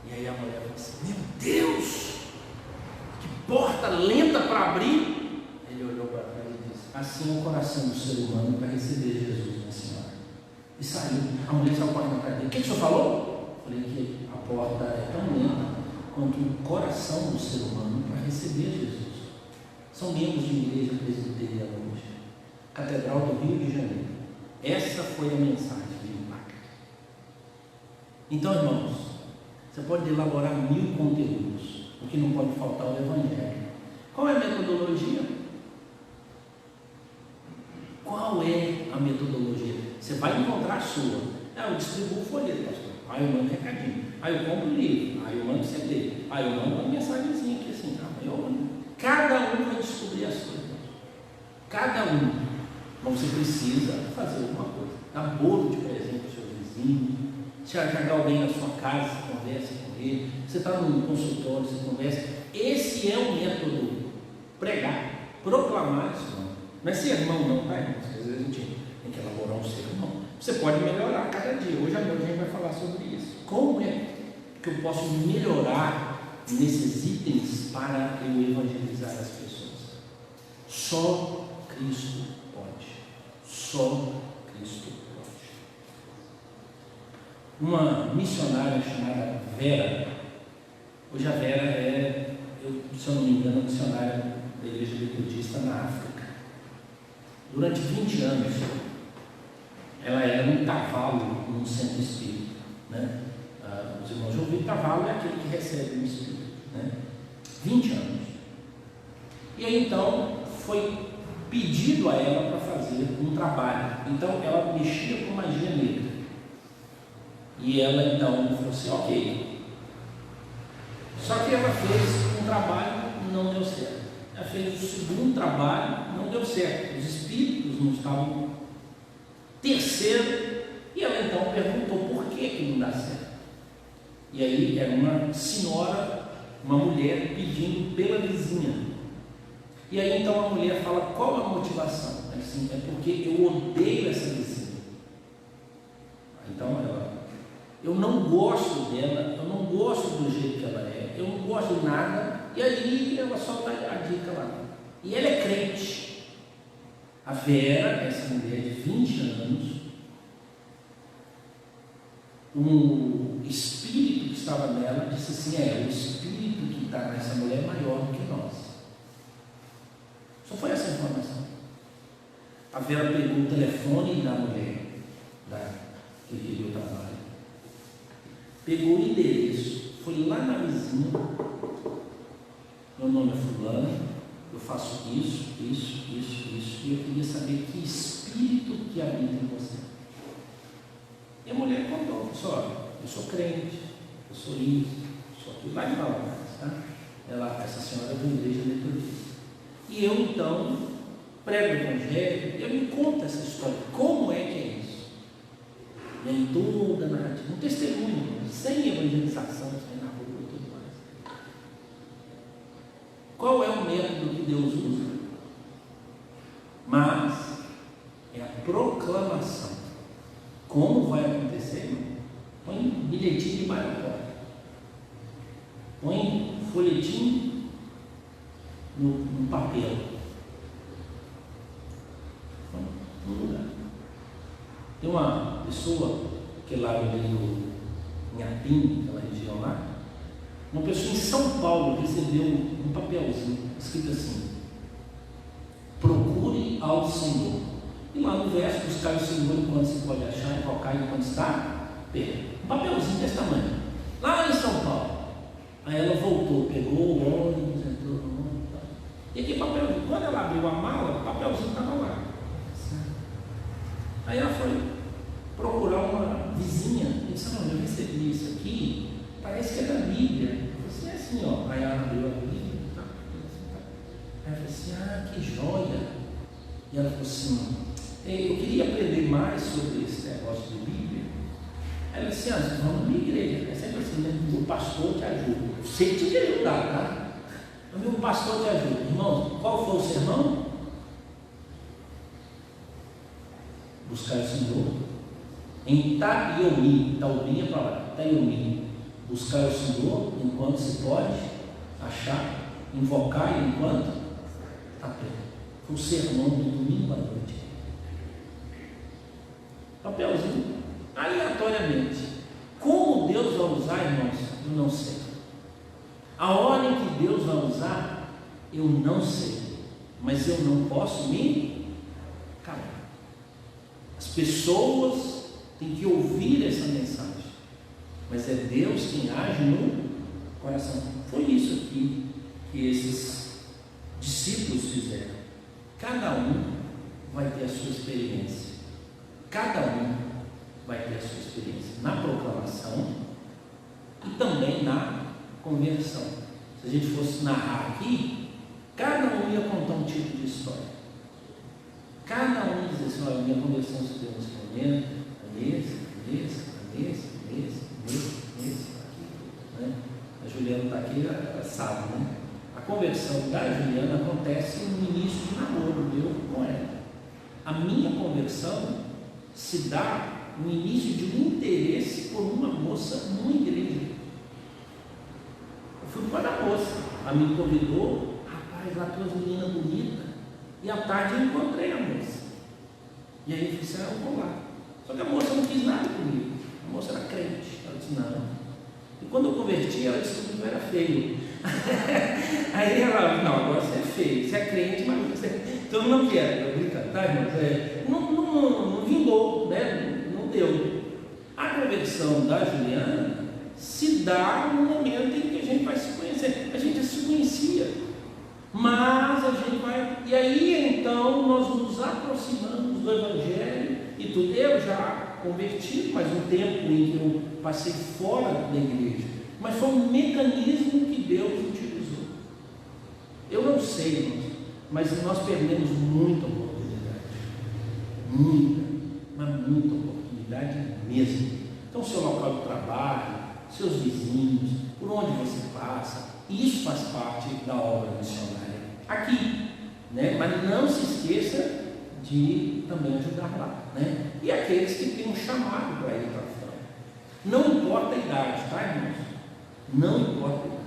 [SPEAKER 2] E aí a mulher falou assim: meu Deus, que porta lenta para abrir. Ele olhou para trás e disse: assim é o coração do ser humano para receber Jesus, minha senhora. E saiu. A mulher saiu correndo atrás dele: o que o senhor falou? Eu falei que a porta é tão lenta quanto o coração do ser humano para receber Jesus. São membros de uma igreja presbiteriana hoje, Catedral do Rio de Janeiro. Essa foi a mensagem de impacto. Então, irmãos, você pode elaborar 1000 conteúdos, o que não pode faltar é o Evangelho. Qual é a metodologia? Qual é a metodologia? Você vai encontrar a sua. Eu distribuo o folheto, pastor. Aí eu mando recadinho. Aí eu compro o livro. Aí eu mando CD. Aí eu mando uma mensagenzinha aqui assim. Cada um vai descobrir as coisas. Cada um. Mas você precisa fazer alguma coisa. Dar bolo de presente para o seu vizinho. Se chegar alguém na sua casa, você conversa com ele. Você está num consultório, você conversa. Esse é o método. Pregar, proclamar isso. Não é sermão, não, tá, irmãos? Às vezes a gente tem que elaborar um sermão. Você pode melhorar cada dia. Hoje à noite a gente vai falar sobre isso. Como é que eu posso melhorar nesses itens para eu evangelizar as pessoas? Só Cristo pode. Só Cristo pode. Uma missionária chamada Vera, hoje a Vera é, se eu não me engano, missionária da Igreja Metodista na África. Durante 20 anos, ela era um cavalo num centro espírita, né? Os irmãos já ouviram, cavalo é aquele que recebe o espírito, né? 20 anos. E aí então foi pedido a ela para fazer um trabalho. Então ela mexia com magia negra. E ela então falou assim: ok. Só que ela fez um trabalho, não deu certo. Ela fez o segundo trabalho, não deu certo. Os espíritos não estavam. Terceiro, e ela então perguntou por que não dá certo. E aí era uma senhora, uma mulher pedindo pela vizinha. E aí então a mulher fala: qual a motivação? Ela disse: é porque eu odeio essa vizinha. Então ela: eu não gosto dela, eu não gosto do jeito que ela é, eu não gosto de nada. E aí ela só dá a dica lá. E ela é crente. A Vera, essa mulher de 20 anos, um espírito que estava nela disse assim: o espírito que está nessa mulher é maior do que nós. Só foi essa informação. A Vera pegou o telefone da mulher que queria o trabalho, pegou o endereço, foi lá na vizinha: meu nome é fulano, eu faço isso, e eu queria saber que espírito que habita em você. E a mulher contou: olha, eu sou crente, eu sou isso, sou aquilo. Vai falar mais, tá? Essa senhora é da igreja metodista. E eu então prego o evangelho, e eu me conto essa história. Como é que é isso? E aí toda a narrativa, um testemunho, sem evangelização, sem na rua e tudo mais. Qual é o método que Deus usa? Mas é a proclamação. Como vai acontecer, irmão? Põe bilhetinho debaixo da porta. Põe folhetim no papel. Põe no lugar. Tem uma pessoa que lá no Inhapim, aquela região lá, uma pessoa em São Paulo recebeu um papelzinho escrito assim: procure ao Senhor. E lá no verso, buscar o Senhor enquanto se pode achar, invocar enquanto está perto. Um papelzinho desse tamanho. Lá em São Paulo. Aí ela voltou, pegou o ônibus, entrou no ônibus. E aquele papelzinho, quando ela abriu a mala, o papelzinho estava lá. Aí ela foi procurar uma vizinha e disse: não, eu recebi isso aqui, parece que é da Bíblia. Eu falei assim: é assim, ó. Aí ela abriu a Bíblia, tá? Aí eu falei assim: ah, que joia. E ela falou assim: eu queria aprender mais sobre esse negócio de Bíblia. Aí ela disse: ah, vamos na minha igreja. É sempre assim, né? O pastor te ajuda. Eu sei te ajudar, tá? O meu pastor te ajuda. Irmão, qual foi o sermão? Buscar o Senhor em Taiomi. Taiomi é para lá. Taiomi. Buscar o Senhor enquanto se pode achar. Invocar enquanto está perto. Foi o sermão do domingo à noite. Papelzinho, aleatoriamente. Como Deus vai usar, irmãos, eu não sei. A hora em que Deus vai usar, eu não sei. Mas eu não posso me calar. As pessoas têm que ouvir essa mensagem. Mas é Deus quem age no coração. Foi isso aqui que esses discípulos fizeram. Cada um vai ter a sua experiência. Cada um vai ter a sua experiência na proclamação e também na conversão. Se a gente fosse narrar aqui, cada um ia contar um tipo de história. Cada um ia dizer assim: olha, minha conversão se deu nesse momento, nesse, aqui, né? A Juliana está aqui, ela sabe, né? A conversão da Juliana acontece no início de namoro meu com ela. A minha conversão se dá no início de um interesse por uma moça numa igreja. Eu fui para a moça, ela me convidou, rapaz, lá tem umas meninas bonitas, e à tarde eu encontrei a moça. E aí eu disse: ah, eu vou lá. Só que a moça não quis nada comigo, a moça era crente, ela disse: não. E quando eu converti, ela descobriu que eu era feio. Aí ela: não, agora você é feio, você é crente, mas você... Então não quero, eu brincando, tá, irmãos? Não vingou, né? Não deu. A conversão da Juliana se dá no momento em que a gente vai se conhecer. A gente se conhecia, mas a gente vai... E aí então nós nos aproximamos do Evangelho e tudo. Eu já converti, mas um tempo em que eu passei fora da igreja. Mas foi um mecanismo que Deus utilizou. Eu não sei, irmãos, mas nós perdemos muita oportunidade. Muita oportunidade mesmo. Então, seu local de trabalho, seus vizinhos, por onde você passa, isso faz parte da obra missionária. Aqui, né? Mas não se esqueça de também ajudar lá, né? E aqueles que têm um chamado para ir para fora. Não importa a idade, tá, irmãos? Não importa a idade.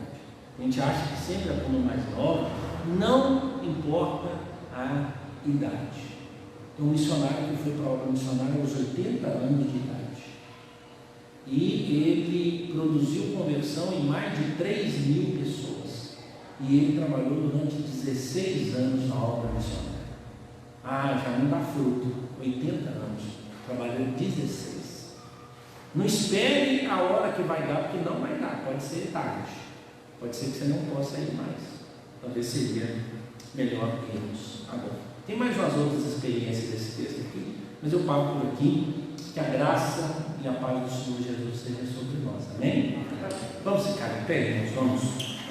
[SPEAKER 2] A gente acha que sempre a turma mais nova. Não importa a idade. Tem um missionário que foi para a obra missionária aos 80 anos de idade. E ele produziu conversão em mais de 3.000 pessoas. E ele trabalhou durante 16 anos na obra missionária. Ah, já não dá fruto. 80 anos. Trabalhou 16. Não espere a hora que vai dar, porque não vai dar. Pode ser tarde. Pode ser que você não possa ir mais. Talvez seria melhor irmos agora. Tem mais umas outras experiências desse texto aqui, mas eu paro por aqui. Que a graça e a paz do Senhor Jesus seja sobre nós. Amém? Vamos ficar em pé, nós vamos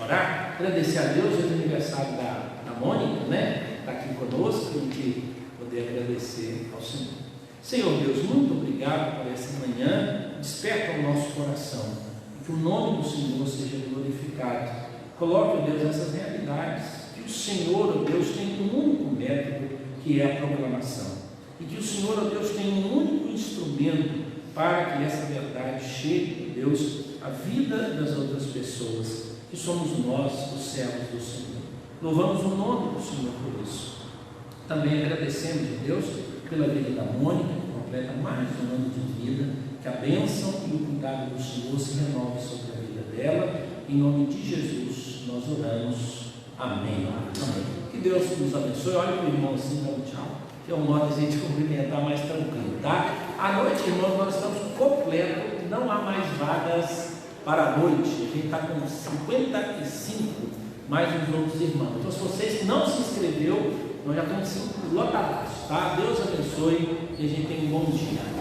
[SPEAKER 2] orar. Agradecer a Deus. Hoje é aniversário da Mônica, né? Está aqui conosco e poder agradecer ao Senhor. Senhor Deus, muito obrigado por essa manhã. Desperta o nosso coração e que o nome do Senhor seja glorificado. Coloque, ó Deus, essas realidades, que o Senhor, ó Deus, tem um único método, que é a proclamação, e que o Senhor, ó Deus, tem um único instrumento para que essa verdade chegue, Deus, à vida das outras pessoas, que somos nós, os servos do Senhor. Louvamos o nome do Senhor por isso. Também agradecemos a Deus pela vida da Mônica, que completa mais um ano de vida, que a bênção e o cuidado do Senhor se renove sobre a vida dela. Em nome de Jesus, nós oramos. Amém. Amém. Que Deus nos abençoe. Olha para o irmão assim, dá um tchau, que é um modo de a gente cumprimentar mais tranquilo, tá? À noite, irmãos, nós estamos completos, não há mais vagas para a noite. A gente está com 55, mais uns outros irmãos. Então, se vocês não se inscreveu, nós já estamos lotados, tá? Deus abençoe e a gente tenha um bom dia.